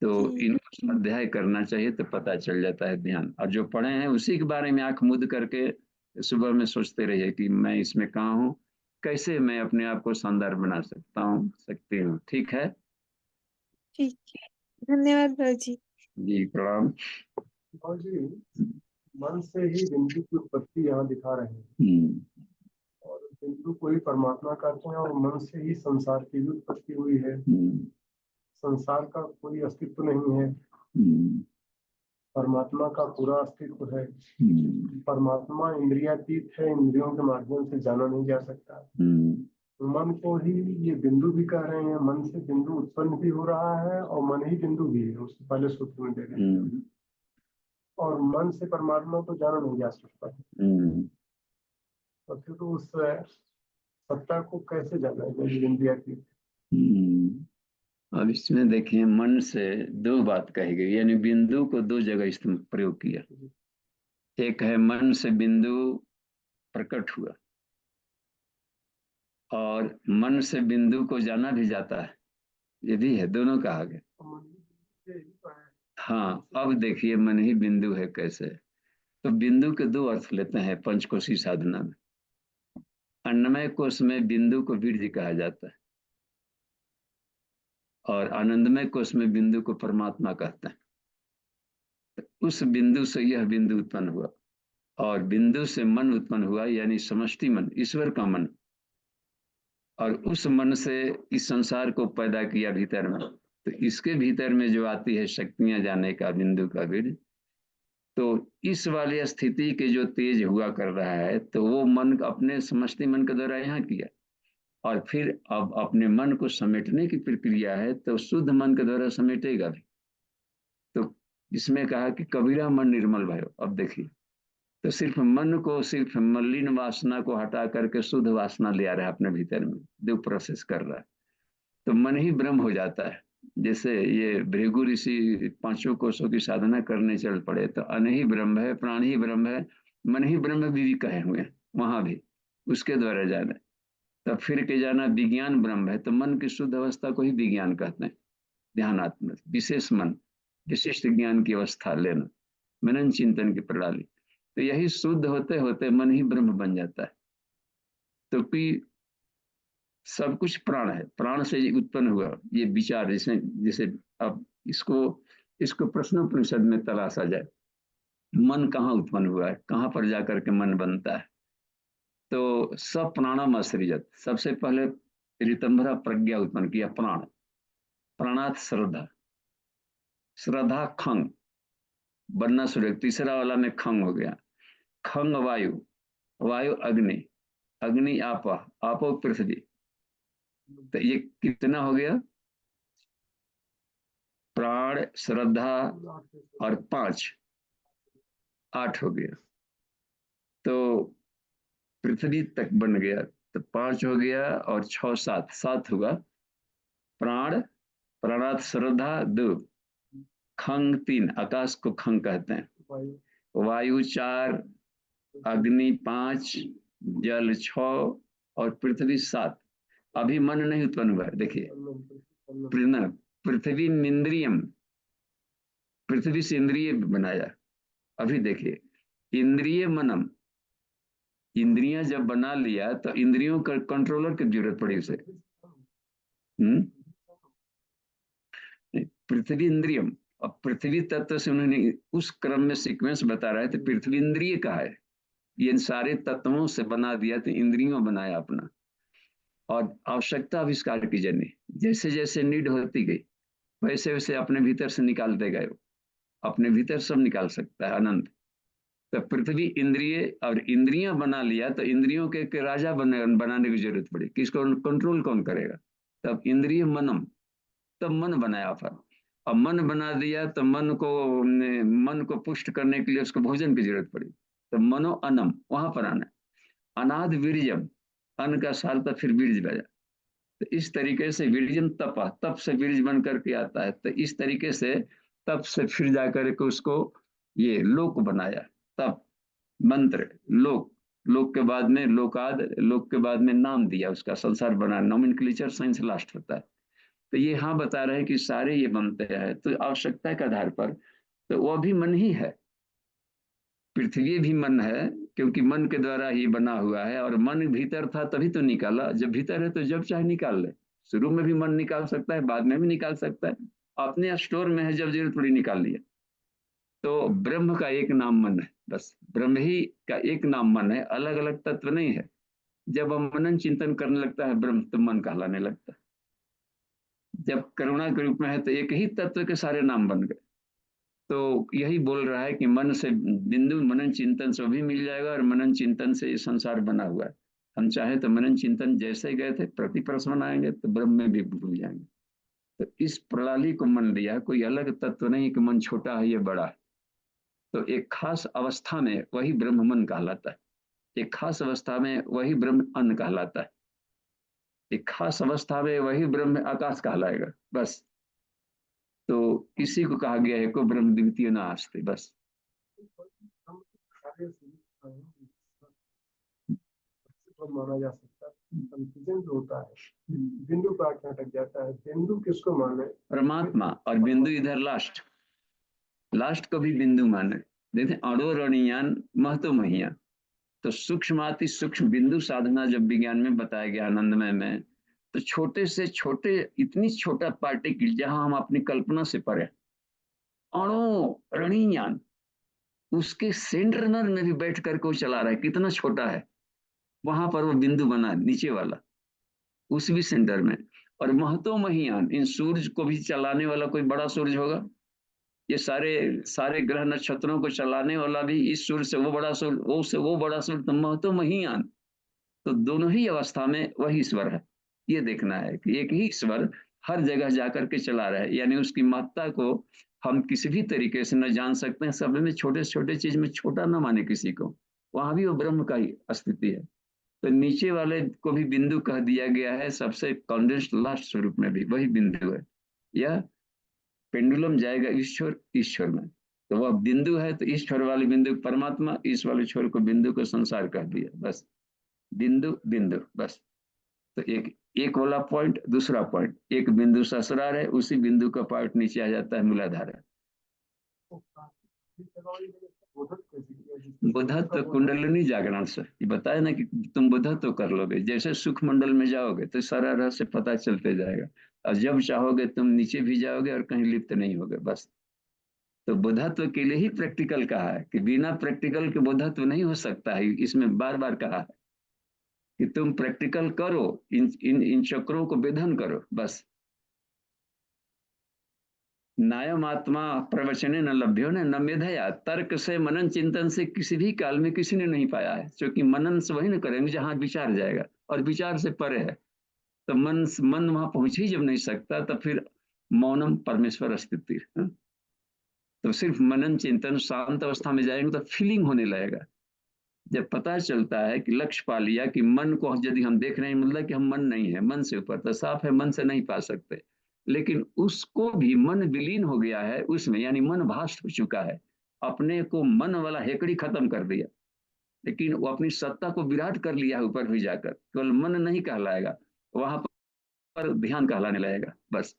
तो जी इनको स्वाध्याय करना चाहिए तो पता चल जाता है ध्यान। और जो पढ़े हैं उसी के बारे में आंख मूंद करके सुबह में सोचते रहिए कि मैं इसमें कहाँ हूँ, कैसे मैं अपने आप को शानदार बना सकती हूँ। ठीक है ठीक है, धन्यवाद बाबूजी। जी, प्रणाम। और जी मन से ही बिंदु की उत्पत्ति यहाँ दिखा रहे हैं, हम्म, और बिंदु को ही परमात्मा कहते हैं, और मन से ही संसार की भी उत्पत्ति हुई है। हम्म, संसार का कोई अस्तित्व नहीं है, हम्म, परमात्मा का पूरा अस्तित्व है। हम्म, परमात्मा इंद्रियातीत है, इंद्रियों के माध्यम से जाना नहीं जा सकता। हम्म, मन को ही ये बिंदु भी कह रहे हैं, मन से बिंदु उत्पन्न भी हो रहा है और मन ही बिंदु भी है, उससे पहले सूत्र में दे रहे हैं। और मन से परमात्मा को जाना नहीं जा सकता, तो फिर उस सत्ता को कैसे जाना है इंद्रियातीत? अब इसमें देखिए, मन से दो बात कही गई, यानी बिंदु को दो जगह प्रयोग किया। एक है मन से बिंदु प्रकट हुआ, और मन से बिंदु को जाना भी जाता है, ये भी है, दोनों कहा गया। हाँ, अब देखिए मन ही बिंदु है कैसे। तो बिंदु के दो अर्थ लेते हैं पंचकोशी साधना में। अन्नमय कोश में बिंदु को बीज कहा जाता है, और आनंदमय कोश में बिंदु को परमात्मा कहते हैं। तो उस बिंदु से यह बिंदु उत्पन्न हुआ, और बिंदु से मन उत्पन्न हुआ, यानी समष्टि मन, ईश्वर का मन। और उस मन से इस संसार को पैदा किया भीतर में। तो इसके भीतर में जो आती है शक्तियां जाने का बिंदु का बीज, तो इस वाली स्थिति के जो तेज हुआ कर रहा है, तो वो मन अपने समष्टि मन के द्वारा यहाँ किया, और फिर अब अपने मन को समेटने की प्रक्रिया है, तो शुद्ध मन के द्वारा समेटेगा भी। तो इसमें कहा कि कबीरा मन निर्मल भयो। अब देखिए, तो सिर्फ मन को, सिर्फ मलिन वासना को हटा करके शुद्ध वासना ले आ रहा है अपने भीतर में, जो प्रोसेस कर रहा है। तो मन ही ब्रह्म हो जाता है। जैसे ये भृगु ऋषि पांचों कोशों की साधना करने चल पड़े, तो अन ही ब्रह्म है, प्राण ही ब्रह्म है, मन ही ब्रह्म भी कहे हुए हैं वहां भी, उसके द्वारा जाना। तब फिर के जाना विज्ञान ब्रह्म है, तो मन की शुद्ध अवस्था को ही विज्ञान कहते हैं। ध्यानात्मक विशेष मन, विशिष्ट ज्ञान की अवस्था लेना, मनन चिंतन की प्रणाली। तो यही शुद्ध होते होते मन ही ब्रह्म बन जाता है। तो कि सब कुछ प्राण है, प्राण से उत्पन्न हुआ ये विचार। जैसे जैसे अब इसको प्रश्नोपनिषद में तलाशा जाए, मन कहाँ उत्पन्न हुआ है, कहाँ पर जाकर के मन बनता है। तो सब प्राणम असृजत, सबसे पहले ऋतंभरा प्रज्ञा उत्पन्न किया प्राण, प्राणात श्रद्धा, श्रद्धा खंग, बनना सूर्य, तीसरा वाला में खंग हो गया, खंग वायु, वायु अग्नि, अग्नि आपा, आपो पृथ्वी। तो ये कितना हो गया, प्राण, श्रद्धा और 5, 8 हो गया। तो पृथ्वी तक बन गया, तो 5 हो गया, और 6, 7, 7 हुआ। प्राण, प्राणात श्रद्धा 2, खंग 3, आकाश को खंग कहते हैं, वायु 4, अग्नि 5, जल 6, और पृथ्वी 7। अभी मन नहीं उत्पन्न हुआ है, देखिए। पृथ्वी इंद्रियम, पृथ्वी से इंद्रिय बनाया। अभी देखिए, इंद्रिय मनम, इंद्रियां जब बना लिया तो इंद्रियों का कंट्रोलर की जरूरत पड़ी उसे। पृथ्वी इंद्रियम, अब पृथ्वी तत्व से उन्होंने उस क्रम में सीक्वेंस बता रहा है, तो पृथ्वी इंद्रिय का है। ये सारे तत्वों से बना दिया, तो इंद्रियों बनाया अपना, और आवश्यकता आविष्कार की जन्य। जैसे जैसे नीड होती गई, वैसे वैसे अपने भीतर से निकालते गए। अपने भीतर सब निकाल सकता है अनंत। तो पृथ्वी इंद्रिय और इंद्रियां बना लिया, तो इंद्रियों के राजा बनाने की जरूरत पड़ी। किसको कंट्रोल कौन करेगा? तब इंद्रिय मनम, तब मन बनाया फिर। अब मन बना दिया, तो मन को पुष्ट करने के लिए उसको भोजन की जरूरत पड़ी। तो मनो अनम, वहां पर आना। अनाद वीर्यम, अन्न का साल, तो फिर बीज बजा। तो इस तरीके से वीर्यम तपा, तप से बीज बन करके आता है। तो इस तरीके से तप से फिर जाकर के उसको ये लोक बनाया। तप, मंत्र, लोक, लोक के बाद में लोकाद, लोक के बाद में नाम दिया उसका, संसार बना, नोमेनक्लेचर साइंस लास्ट होता है। तो ये हाँ बता रहे हैं कि सारे ये बनते हैं तो आवश्यकता के आधार पर, तो वह भी मन ही है, पृथ्वी भी मन है, क्योंकि मन के द्वारा ही बना हुआ है। और मन भीतर था तभी तो निकाला, जब भीतर है तो जब चाहे निकाल ले। शुरू में भी मन निकाल सकता है, बाद में भी निकाल सकता है, अपने स्टोर में है, जब जरूरत पड़ी निकाल लिया। तो ब्रह्म का एक नाम मन है, बस ब्रह्म ही का एक नाम मन है, अलग अलग तत्व नहीं है। जब हम मनन चिंतन करने लगता है ब्रह्म, तो मन कहलाने लगता है। जब करुणा के रूप में है तो एक ही तत्व के सारे नाम बन गए। तो यही बोल रहा है कि मन से बिंदु मनन चिंतन से भी मिल जाएगा, और मनन चिंतन से ये संसार बना हुआ है। हम चाहे तो मनन चिंतन जैसे गए थे प्रति प्रश्न बनाएंगे तो ब्रह्म में भी भूल जाएंगे। तो इस प्रणाली को मन लिया, कोई अलग तत्व नहीं कि मन छोटा है ये बड़ा है। तो एक खास अवस्था में वही ब्रह्म मन कहलाता है, एक खास अवस्था में वही ब्रह्म अन्न कहलाता है, एक खास अवस्था में वही ब्रह्म आकाश कहलाएगा, बस। तो इसी को कहा गया है को ब्रह्म द्वितीय नास्ति, बस। माना जा सकता है, कंफ्यूजन जो होता है बिंदु पर आके अटक जाता है। बिंदु किसको माने? परमात्मा, और बिंदु इधर लास्ट, लास्ट को भी बिंदु माने। देखते अणो रणियान महतो महिया, तो सूक्ष्माति सूक्ष्म बिंदु साधना जब विज्ञान में बताया गया आनंदमय में, तो छोटे से छोटे, इतनी छोटा पार्टिकल जहां हम अपनी कल्पना से परे, अणु रणियान, उसके सेंटर में भी बैठ करके वो चला रहा है, कितना छोटा है, वहां पर वो बिंदु बना नीचे वाला, उस भी सेंटर में। और महतो महियान, इन सूर्य को भी चलाने वाला कोई बड़ा सूर्य होगा? ये सारे सारे ग्रह नक्षत्रों को चलाने वाला भी इस सूर्य से वो बड़ा सूर्य, वो से वो बड़ा सूर्य, तो महतो महियान। तो दोनों ही अवस्था में वही ईश्वर है। ये देखना है कि एक ही ईश्वर हर जगह जाकर के चला रहा है, यानी उसकी महत्ता को हम किसी भी तरीके से न जान सकते हैं। सब में छोटे छोटे चीज में छोटा न माने किसी को, वहां भी वो ब्रह्म का ही स्थिति है। तो नीचे वाले को भी बिंदु कह दिया गया है, सबसे कॉन्डेंस्ड लास्ट स्वरूप में भी वही बिंदु है। यह पेंडुलम जाएगा ईश्वर ईश्वर में, तो वह बिंदु है, तो ईश्वर वाले बिंदु परमात्मा, इस वाले छोर को बिंदु को संसार कह दिया, बस। बिंदु बिंदु, बस। तो एक वाला पॉइंट, दूसरा पॉइंट, एक बिंदु ससुराल है, उसी बिंदु का पॉइंट नीचे आ जाता है मूलाधार है। बुद्धत्व कुंडलिनी जागरण से ये बताया ना कि तुम बुद्धत्व कर लोगे, जैसे सुख मंडल में जाओगे तो सारा रहस्य पता चलते जाएगा, और जब चाहोगे तुम नीचे भी जाओगे और कहीं लिप्त नहीं होगे, बस। तो बुद्धत्व के लिए ही प्रैक्टिकल कहा है, कि बिना प्रैक्टिकल के बुद्धत्व नहीं हो सकता है। इसमें बार बार कहा है कि तुम प्रैक्टिकल करो, इन चक्रों को वेधन करो, बस। नायम आत्मा प्रवचने न लभ्यो न मेधया, तर्क से मनन चिंतन से किसी भी काल में किसी ने नहीं पाया है, क्योंकि मनन से वही न करेंगे जहां विचार जाएगा, और विचार से परे है। तो मन वहां पहुंच ही जब नहीं सकता, तो फिर मौनम परमेश्वर स्थिति। तो सिर्फ मनन चिंतन शांत अवस्था में जाएंगे तो फीलिंग होने लगेगा। जब पता चलता है कि लक्ष्य पा लिया कि मन को यदि हम देख रहे हैं, मतलब कि हम मन नहीं है, मन से ऊपर, तो साफ है मन से नहीं पा सकते। लेकिन उसको भी मन विलीन हो गया है उसमें, यानी मन भास्ट हो चुका है, अपने को मन वाला हेकड़ी खत्म कर दिया, लेकिन वो अपनी सत्ता को विराट कर लिया है ऊपर भी जाकर। केवल मन नहीं कहलाएगा, वहां पर ध्यान कहलाने लगेगा, बस।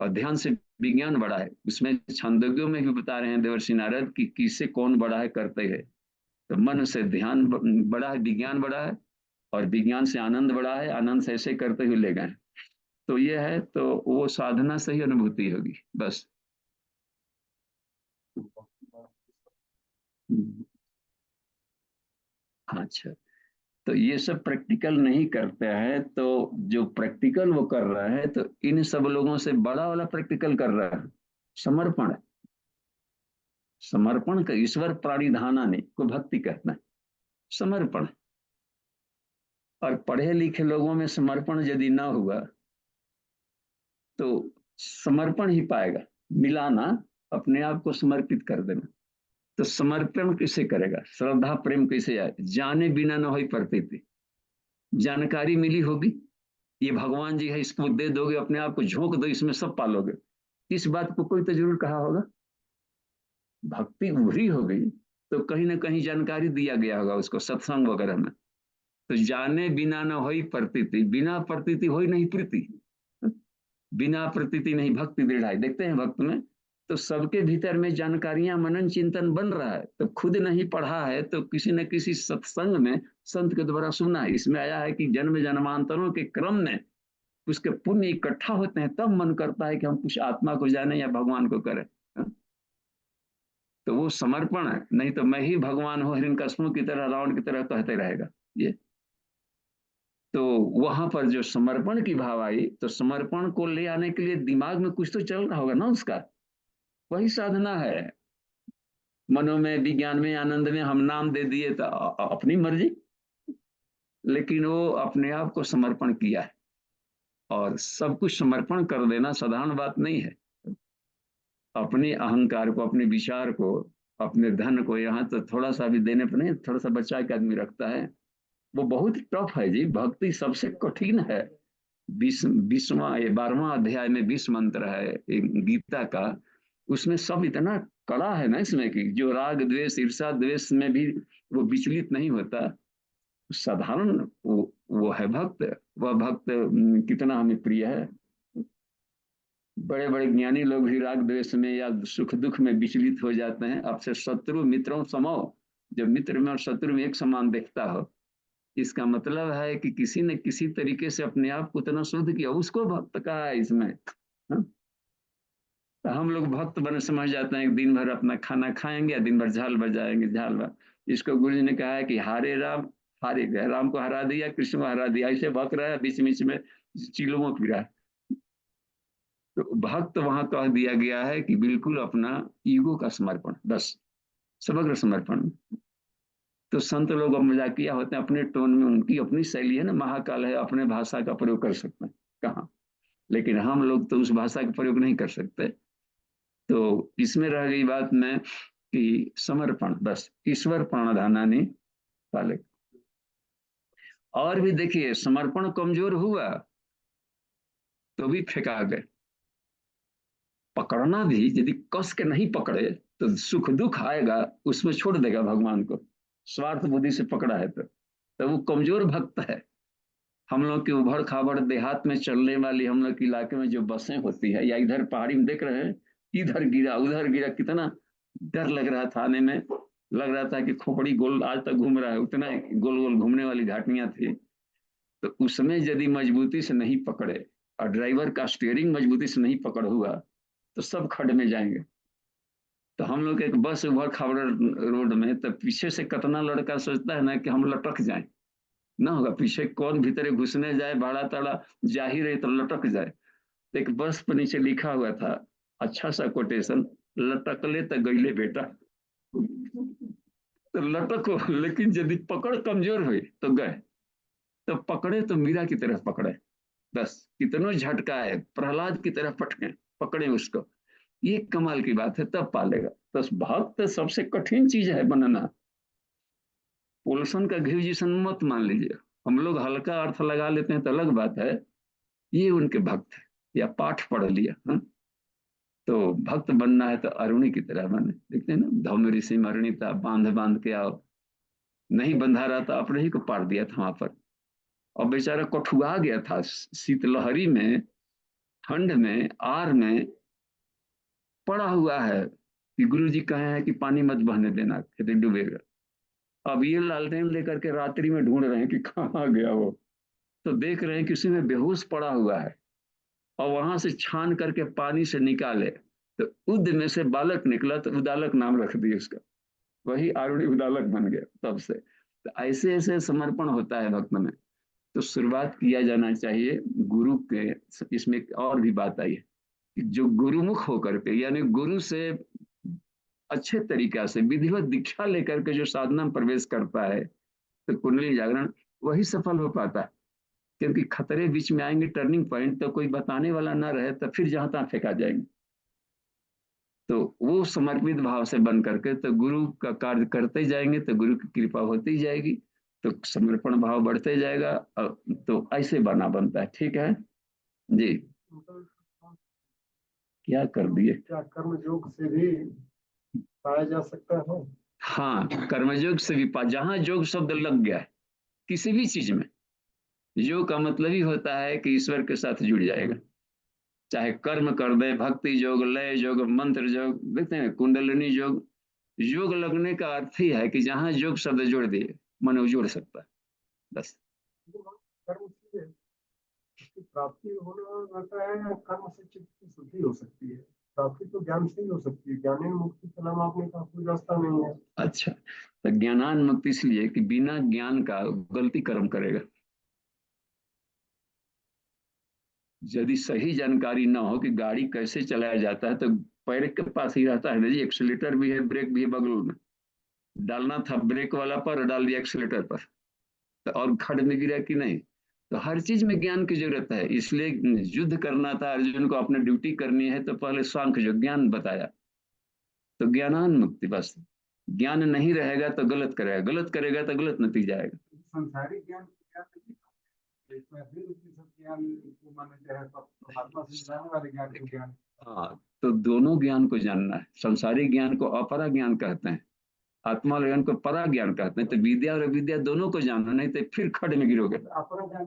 और ध्यान से विज्ञान बड़ा है, उसमें छंदोग्यों में भी बता रहे हैं देवर्षि नारद कि किसे कौन बड़ा है करते हैं। तो मन से ध्यान बड़ा है, विज्ञान बड़ा है, और विज्ञान से आनंद बड़ा है, आनंद से ऐसे करते हुए ले गए। तो ये है, तो वो साधना से ही अनुभूति होगी, बस। अच्छा, तो ये सब प्रैक्टिकल नहीं करते हैं, तो जो प्रैक्टिकल वो कर रहा है, तो इन सब लोगों से बड़ा वाला प्रैक्टिकल कर रहा है, समर्पण। समर्पण का ईश्वर प्राणिधाना ने को भक्ति कहना है, समर्पण। और पढ़े लिखे लोगों में समर्पण यदि ना हुआ तो समर्पण ही पाएगा, मिलाना, अपने आप को समर्पित कर देना। तो समर्पण किसे करेगा? श्रद्धा प्रेम कैसे आए? जाने बिना न हो प्रतीति। जानकारी मिली होगी, ये भगवान जी है, इसको दे दोगे, अपने आप को झोंक दो, इसमें सब पालोगे, इस बात को कोई तो जरूर कहा होगा। भक्ति उभरी हो गई तो कहीं ना कहीं जानकारी दिया गया होगा उसको सत्संग वगैरह में। तो जाने बिना न होई प्रतीति, बिना प्रतीति होई नहीं प्रीति, बिना प्रतीति नहीं भक्ति दृढ़ाई। देखते हैं भक्त में तो सबके भीतर में जानकारियां मनन चिंतन बन रहा है, तो खुद नहीं पढ़ा है तो किसी न किसी सत्संग में संत के द्वारा सुना है। इसमें आया है कि जन्म जन्मांतरों के क्रम में उसके पुण्य इकट्ठा होते हैं, तब मन करता है कि हम कुछ आत्मा को जाने या भगवान को करें। तो वो समर्पण है, नहीं तो मैं ही भगवान हूँ हिरण्यकश्यप की तरह रावण की तरह कहते रहेगा ये। तो वहां पर जो समर्पण की भाव आई, तो समर्पण को ले आने के लिए दिमाग में कुछ तो चल रहा होगा ना उसका, वही साधना है। मनो में, विज्ञान में, आनंद में हम नाम दे दिए तो अपनी मर्जी, लेकिन वो अपने आप को समर्पण किया है। और सब कुछ समर्पण कर देना साधारण बात नहीं है। अपने अहंकार को, अपने विचार को, अपने धन को, यहाँ तो थोड़ा सा भी देने पर नहीं, थोड़ा सा बचा के आदमी रखता है, वो बहुत टफ है जी। भक्ति सबसे कठिन है। 12वां अध्याय में 20 मंत्र है गीता का, उसमें सब इतना कड़ा है ना इसमें कि जो राग द्वेष ईर्षा द्वेष में भी वो विचलित नहीं होता। साधारण वो है भक्त। वह भक्त कितना हमें प्रिय है। बड़े बड़े ज्ञानी लोग भी राग द्वेष में या सुख दुख में विचलित हो जाते हैं। अब से शत्रु मित्रों समो, जब मित्र में और शत्रु में एक समान देखता हो, इसका मतलब है कि किसी न किसी तरीके से अपने आप को उतना शुद्ध किया, उसको भक्त कहा है इसमें। हाँ? तो हम लोग भक्त बने समझ जाते हैं कि दिन भर अपना खाना खाएंगे या दिन भर झाल बजाएंगे, झाल बजा। इसको गुरु जी ने कहा है कि हारे राम, हारे गए, राम को हरा दिया, कृष्ण को हरा दिया, ऐसे भक्त रहा है, बीच बीच में चिलों फिरा। तो भक्त वहां कह दिया गया है कि बिल्कुल अपना ईगो का समर्पण, बस समग्र समर्पण। तो संत लोग अब मजाकिया होते हैं अपने टोन में, उनकी अपनी शैली है ना, महाकाल है, अपने भाषा का प्रयोग कर सकते हैं कहाँ, लेकिन हम लोग तो उस भाषा का प्रयोग नहीं कर सकते। तो इसमें रह गई बात में कि समर्पण, बस ईश्वर प्रणधानानि पाले। और भी देखिए, समर्पण कमजोर हुआ तो भी फेंका गए। पकड़ना भी यदि कस के नहीं पकड़े तो सुख दुख आएगा, उसमें छोड़ देगा भगवान को, स्वार्थ बुद्धि से पकड़ा है तो वो कमजोर भक्त है। हम लोग की उभड़ खाबड़ देहात में चलने वाली हम लोग के इलाके में जो बसें होती है, या इधर पहाड़ी में देख रहे हैं, इधर गिरा उधर गिरा, कितना डर लग रहा था आने में। लग रहा था कि खोपड़ी गोल आज तक घूम रहा है, उतना गोल गोल घूमने वाली घाटियां थी। तो उसमें यदि मजबूती से नहीं पकड़े और ड्राइवर का स्टीयरिंग मजबूती से नहीं पकड़ हुआ तो सब खड्ड में जाएंगे। तो हम लोग एक बस उभड़ खाबड़ रोड में, तो पीछे से कितना लड़का सोचता है ना कि हम लटक जाएं, ना होगा, पीछे कौन भीतर घुसने जाए, भाड़ा ताड़ा जाहिर है तो लटक जाए। एक बस पर नीचे लिखा हुआ था, अच्छा सा कोटेशन, लटकले तो गईले बेटा। तो लटको, लेकिन यदि पकड़ कमजोर हुई तो गए। तो पकड़े तो मीरा की तरफ पकड़े, बस कितनो झटका है, प्रहलाद की तरफ पटके पकड़े उसको, ये कमाल की बात है, तब पालेगा। तो भक्त सबसे कठिन चीज है बनना। पोल्सन का घी जिसन मत मान लीजिए। हम लोग हल्का अर्थ लगा लेते हैं तो अलग बात है, ये उनके भक्त है, या पाठ पढ़ लिया। हाँ? तो भक्त बनना है तो अरुणी की तरह बने। देखते हैं ना, धौम ऋषि में अरुणी था, बांध बांध के आओ, नहीं बंधा रहा था, अपने ही को पार दिया था वहां पर। और बेचारा कठुआ गया था शीतलहरी में, ठंड में, आर में पड़ा हुआ है कि गुरु जी कहे हैं कि पानी मत बहने देना, खेती डूबेगा। अब ये लालटेन लेकर के रात्रि में ढूंढ रहे हैं कि कहाँ गया वो। तो देख रहे हैं कि उसी में बेहोश पड़ा हुआ है, और वहां से छान करके पानी से निकाले तो उद में से बालक निकला, तो उदालक नाम रख दिया उसका, वही आरुणी उदालक बन गया तब से। तो ऐसे ऐसे समर्पण होता है भक्त में। तो शुरुआत किया जाना चाहिए गुरु के। इसमें और भी बात आई है कि जो गुरुमुख होकर के, यानी गुरु से अच्छे तरीका से विधिवत दीक्षा लेकर के जो साधना में प्रवेश करता है, तो कुंडली जागरण वही सफल हो पाता है। क्योंकि खतरे बीच में आएंगे, टर्निंग पॉइंट, तो कोई बताने वाला ना रहे तो फिर जहां तहां फेंका जाएंगे। तो वो समर्पित भाव से बन करके तो गुरु का कार्य करते जाएंगे, तो गुरु की कृपा होती जाएगी, तो समर्पण भाव बढ़ते जाएगा। तो ऐसे बना बनता है। ठीक है जी, क्या कर दिए? क्या कर्म योग से भी पाया जा सकता है? हाँ, कर्मयोग से विपाक, जहां योग शब्द लग गया है किसी भी चीज में, योग का मतलब ही होता है कि ईश्वर के साथ जुड़ जाएगा। चाहे कर्म कर दे, भक्ति योग, लय योग, मंत्र योग, देखते हैं कुंडलिनी योग। योग लगने का अर्थ ही है कि जहां योग शब्द जोड़ दिए मन वो जोड़ सकता है, बस। कर्म से उसकी प्राप्ति होना रहता है या कर्म से चित्त की शुद्धि हो सकती है? प्राप्ति तो ज्ञान से ही हो सकती है, ज्ञान मुक्ति के अलावा आपने कहा कोई रास्ता नहीं है। अच्छा, तो ज्ञानान मुक्ति इसलिए कि बिना ज्ञान का गलती कर्म करेगा। यदि सही जानकारी ना हो कि गाड़ी कैसे चलाया जाता है, तो पैर के पास ही रहता है ना जी, एक्सीलेटर भी है, ब्रेक भी है बगल में, डालना था ब्रेक वाला पर, डाल दिया एक्सीलेटर पर, तो और खड्ड में गिरा कि नहीं। तो हर चीज में ज्ञान की जरूरत है, इसलिए युद्ध करना था अर्जुन को, अपने ड्यूटी करनी है, तो पहले सांख्य जो ज्ञान बताया, तो ज्ञानान मुक्ति बस। ज्ञान नहीं रहेगा तो गलत करेगा, गलत करेगा तो गलत नतीजा आएगा। संसारी ज्ञान ज्ञान। हाँ, तो दोनों ज्ञान को जानना है। संसारी ज्ञान को अपरा ज्ञान कहते हैं, आत्मा ज्ञान को परा ज्ञान कहते हैं। तो विद्या और अविद्या दोनों को जानना, नहीं तो फिर खड्ड में गिरोगे। अपरा ज्ञान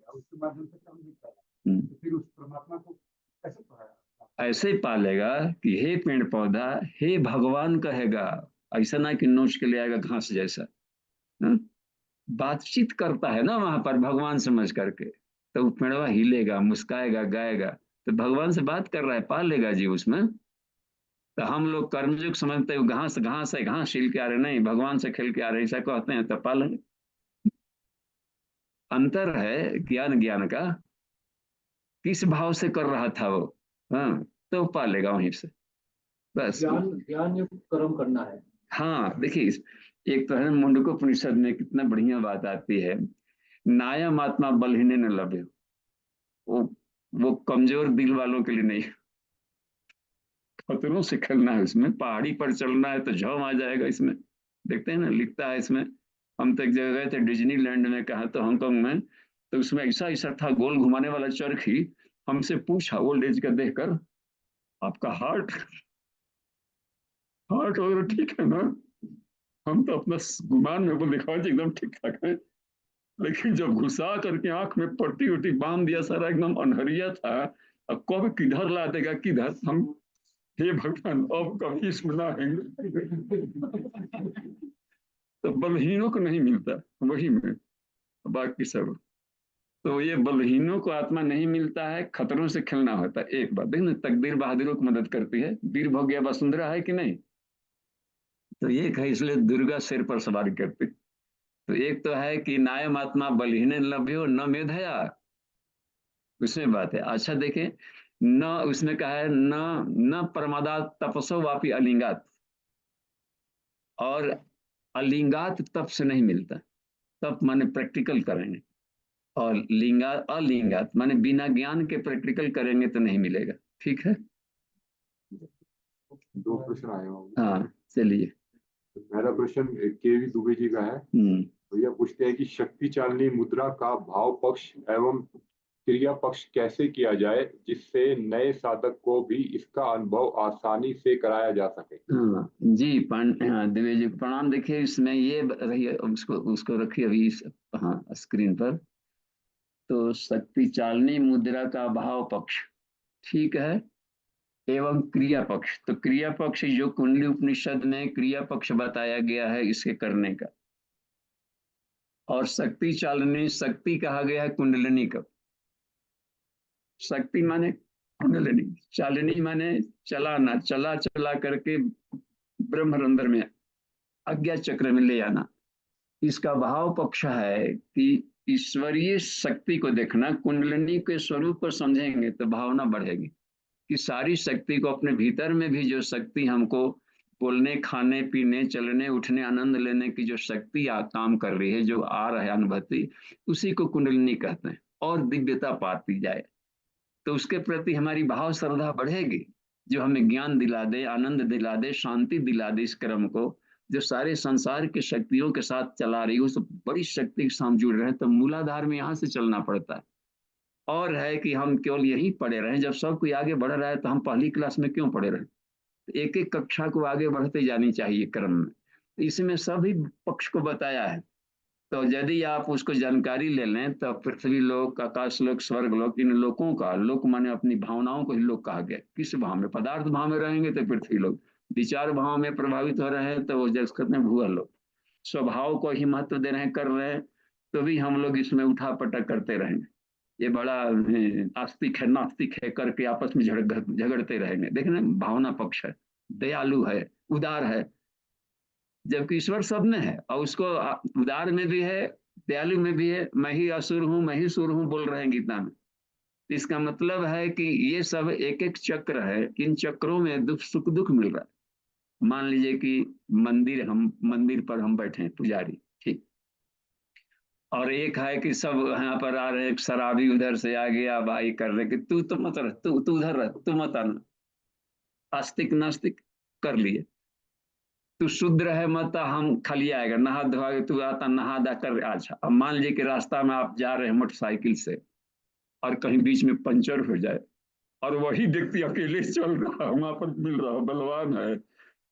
उसके माध्यम से कर्म भी करा, तो फिर उस परमात्मा को कैसे पाया? ऐसे पालेगा कि हे पेड़ पौधा, हे भगवान कहेगा, ऐसा ना कि नोच के ले आएगा घास जैसा। बातचीत करता है ना वहां पर भगवान समझ करके, तो वो पेड़वा हिलेगा, मुस्काएगा, गाएगा, तो भगवान से बात कर रहा है, पा लेगा जी उसमें। तो हम लोग कर्मयुग समझते हैं घास घास है, घास छिल के आ रहे, नहीं, भगवान से खेल के आ रहे, ऐसा कहते हैं, तो पा लेंगे। अंतर है ज्ञान ज्ञान का, किस भाव से कर रहा था वो, हाँ, तो पालेगा वहीं से, बस। ज्ञान युक्त कर्म करना है। हाँ, देखिए, एक तो है मुंडकोपनिषद में कितना बढ़िया बात आती है, नायम आत्मा बलहीने न लभे। वो वो कमजोर दिल वालों के लिए नहीं, खतरों से खेलना है उसमें। पहाड़ी पर चलना है तो झम आ जाएगा इसमें, देखते हैं ना, लिखता है इसमें। हम तो एक जगह गए थे डिज्नीलैंड में, कहा तो हांगकांग में, तो उसमें ऐसा ऐसा था गोल घुमाने वाला चरखी। हमसे पूछा ओल्ड एज का देखकर, आपका हार्ट हार्ट वगैरह ठीक है ना? हम तो अपना गुमान में वो दिखावा एकदम ठीक ठाक है, लेकिन जब घुसा करके आंख में पट्टी उट्टी बांध दिया, सारा एकदम अनहरिया था। अब कब किधर ला देगा किधर, हम हे भगवान अब कभी इसमें ना आएंगे। तो बलहीनों को नहीं मिलता वही में, बाकी सब। तो ये बलहीनों को आत्मा नहीं मिलता है, खतरों से खेलना होता है। एक बात देखना, तकदीर बहादुरों को मदद करती है, वीर भोग्या वसुंधरा है कि नहीं? तो एक है, इसलिए दुर्गा सिर पर सवारी करती। तो एक तो है कि नायम आत्मा बलहीन लभ्यो न मेधया, उसमें बात है। अच्छा देखें, न उसमें कहा है न न प्रमादा तपसो वापी अलिंगात, और अलिंगात तप से नहीं मिलता। तप माने प्रैक्टिकल करेंगे, और लिंगा अलिंगात माने बिना ज्ञान के प्रैक्टिकल करेंगे तो नहीं मिलेगा। ठीक है, दो प्रश्न आए होंगे। हाँ चलिए। पहला प्रश्न केवी दुबे जी का है। भैया पूछते हैं कि शक्ति चालनी मुद्रा का भाव पक्ष एवं क्रिया पक्ष कैसे किया जाए जिससे नए साधक को भी इसका अनुभव आसानी से कराया जा सके। हाँ जी, दिव्य जी को प्रणाम। देखिए इसमें ये रही, उसको उसको रखिए अभी हाँ स्क्रीन पर। तो शक्ति चालनी मुद्रा का भाव पक्ष, ठीक है, एवं क्रिया पक्ष। तो क्रिया पक्ष जो कुंडली उपनिषद में क्रिया पक्ष बताया गया है इसके करने का, और शक्ति चालनी, शक्ति कहा गया है कुंडलिनी का। शक्ति माने कुंडलिनी, चालनी माने चलाना, चला चला करके ब्रह्मरंध्र में, अज्ञा चक्र में ले आना। इसका भाव पक्ष है कि ईश्वरीय शक्ति को देखना, कुंडलिनी के स्वरूप को समझेंगे तो भावना बढ़ेगी कि सारी शक्ति को अपने भीतर में भी, जो शक्ति हमको बोलने, खाने, पीने, चलने, उठने, आनंद लेने की जो शक्ति काम कर रही है, जो आ रहा है अनुभूति, उसी को कुंडलिनी कहते हैं। और दिव्यता पाती जाए तो उसके प्रति हमारी भाव श्रद्धा बढ़ेगी, जो हमें ज्ञान दिला दे, आनंद दिला दे, शांति दिला दे। इस क्रम को जो सारे संसार की शक्तियों के साथ चला रही है, उस बड़ी शक्ति के साथ जुड़ रहे हैं, तो मूलाधार में यहाँ से चलना पड़ता है। और है कि हम केवल यही पढ़े रहे, जब सब कोई आगे बढ़ रहा है तो हम पहली क्लास में क्यों पढ़े रहे? एक एक कक्षा को आगे बढ़ते जानी चाहिए क्रम में। इसमें सभी पक्ष को बताया है। तो यदि आप उसको जानकारी ले लें तो पृथ्वी लोक, आकाश लोक, स्वर्ग लोक, इन लोकों का, लोक माने अपनी भावनाओं को ही लोक कहा गया। किस भाव में? पदार्थ भाव में रहेंगे तो पृथ्वी लोक, विचार भाव में प्रभावित हो रहे हैं तो वो जगत में भूगोल लोक। स्वभाव को ही महत्व दे रहे हैं, कर रहे हैं, तो भी हम लोग इसमें उठा पटक करते रहेंगे। ये बड़ा आस्तिक है, नास्तिक है करके आपस में झगड़ते रहेंगे। देखना, भावना पक्ष है, दयालु है, उदार है, जबकि ईश्वर सब में है। और उसको उदार में भी है, दयालु में भी है। मैं ही असुर हूँ, मैं ही सुर हूँ बोल रहे हैं गीता में। इसका मतलब है कि ये सब एक एक चक्र है, इन चक्रों में दुख सुख दुख मिल रहा है। मान लीजिए कि मंदिर पर हम बैठे हैं, पुजारी, ठीक, और एक है कि सब यहाँ पर आ रहे हैं, शराबी उधर से आ गया, भाई कर रहे कि तू तो मत रह, तू उधर रह, तू मत आना। आस्तिक नास्तिक कर लिए। तू शूद्र है मत, हम खाली आएगा, नहा धोआ के तू आता, नहा धा कर अच्छा। अब मान लीजिए कि रास्ता में आप जा रहे हैं मोटरसाइकिल से और कहीं बीच में पंचर हो जाए और वही व्यक्ति अकेले चल रहा है, वहां पर मिल रहा हो, बलवान है,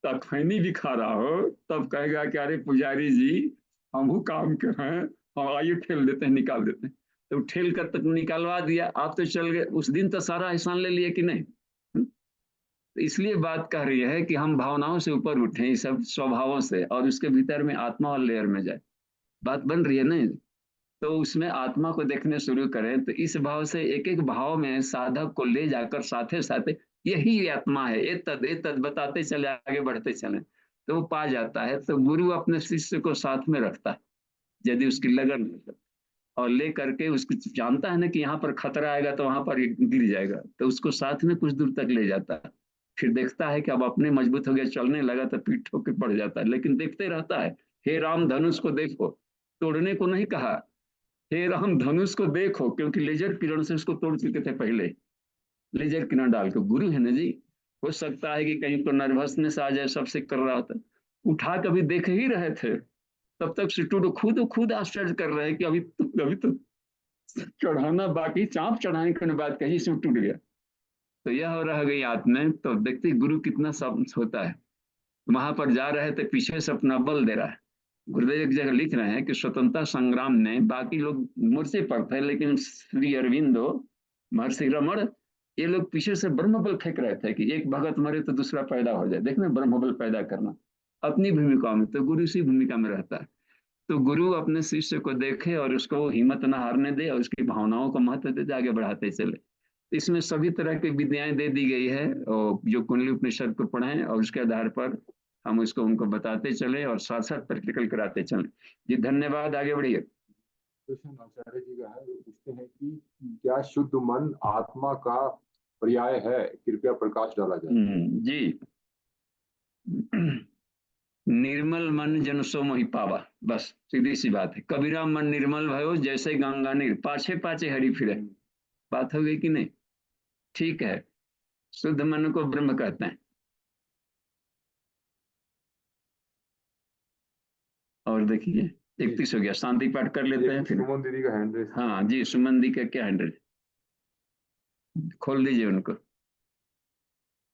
तब खैनी भी खा रहा हो, तब कहेगा कि अरे पुजारी जी हम काम के हैं, हम आइए ठेल देते हैं, निकाल देते हैं। तो ठेल कर तक निकालवा दिया, आप तो चल गए। उस दिन तो सारा एहसान ले लिए कि नहीं? तो इसलिए बात कह रही है कि हम भावनाओं से ऊपर उठें, सब स्वभावों से, और उसके भीतर में आत्मा और लेयर में जाए। बात बन रही है नहीं? तो उसमें आत्मा को देखने शुरू करें तो इस भाव से एक एक भाव में साधक को ले जाकर साथे साथे यही आत्मा है, ए तद बताते चले, आगे बढ़ते चले तो वो पा जाता है। तो गुरु अपने शिष्य को साथ में रखता है यदि उसकी लगन है, और ले करके उसको जानता है ना कि यहाँ पर खतरा आएगा तो वहां पर गिर जाएगा, तो उसको साथ में कुछ दूर तक ले जाता है। फिर देखता है कि अब अपने मजबूत हो गया, चलने लगा तो पीठ ठोक के पड़ जाता है, लेकिन देखते रहता है। हे राम धनुष को देखो, तोड़ने को नहीं कहा, हे राम धनुष को देखो, क्योंकि लेजर किरण से उसको तोड़ चुके थे पहले, लेजर किरण डाल के। गुरु है ना जी, हो सकता है कि कहीं को नर्वसनेस आ जाए, सबसे कर रहा था, उठा कभी देख ही रहे थे, तब तक सिट्टू खुद आश्चर्य कर रहे हैं कि अभी तो चढ़ाना बाकी, चाँप चढ़ाने के बाद कहीं से टूट गया। तो यह रह गई आत्मा। तो देखते गुरु कितना सब होता है। वहां पर जा रहे थे, पीछे से अपना बल दे रहा है। गुरुदेव एक जगह लिख रहे हैं कि स्वतंत्रता संग्राम ने, बाकी लोग मोर्चे पर थे लेकिन श्री अरविंदो, महर्षि रमण, ये लोग पीछे से ब्रह्मबल फेंक रहे थे कि एक भगत मरे तो दूसरा पैदा हो जाए। देखना, ब्रह्मबल पैदा करना अपनी भूमिका में। तो गुरु इसी भूमिका में रहता है। तो गुरु अपने शिष्य को देखे और उसको हिम्मत न हारने दे और उसकी भावनाओं को महत्व दे, आगे बढ़ाते चले। इसमें सभी तरह की विद्याएं दे दी गई है, और जो कुंडली उपनिषद को पढ़ें और उसके आधार पर हम उसको उनको बताते चले और साथ साथ प्रैक्टिकल कराते चले। जी धन्यवाद, आगे बढ़िए। प्रश्न आचार्य जी का है, वो पूछते हैं कि क्या शुद्ध मन आत्मा का पर्याय है? कृपया प्रकाश डाला जाए। जी, निर्मल मन जन सो मोहि पावा, बस सीधी सी बात है। कबीरा मन निर्मल भयो जैसे गंगा नीर, पाछे पाछे हरि फिरे। बात हो गई कि नहीं? ठीक है, शुद्ध मन को ब्रह्म कहते हैं। और देखिए 31 हो गया, शांति पाठ कर लेते हैं फिर। सुमन दीदी का हैंड रेस। हाँ जी, सुमन दी का क्या हैंडल, खोल दीजिए उनको।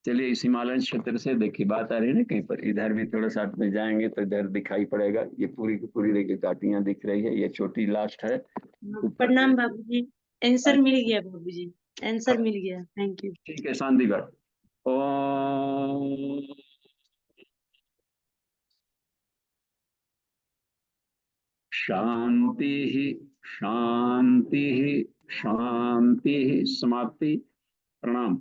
चलिए, इस हिमालयन क्षेत्र से देखिए बात आ रही है ना कहीं पर, इधर भी थोड़ा सा में जाएंगे तो इधर दिखाई पड़ेगा। ये पूरी की पूरी देखिए काटियां दिख रही है, ये छोटी लास्ट है। प्रणाम बाबूजी, आंसर मिल गया बाबूजी, आंसर मिल गया, थैंक यू। ठीक है, शांति बात। ओम शांति शांति शांति। समाप्ति। प्रणाम।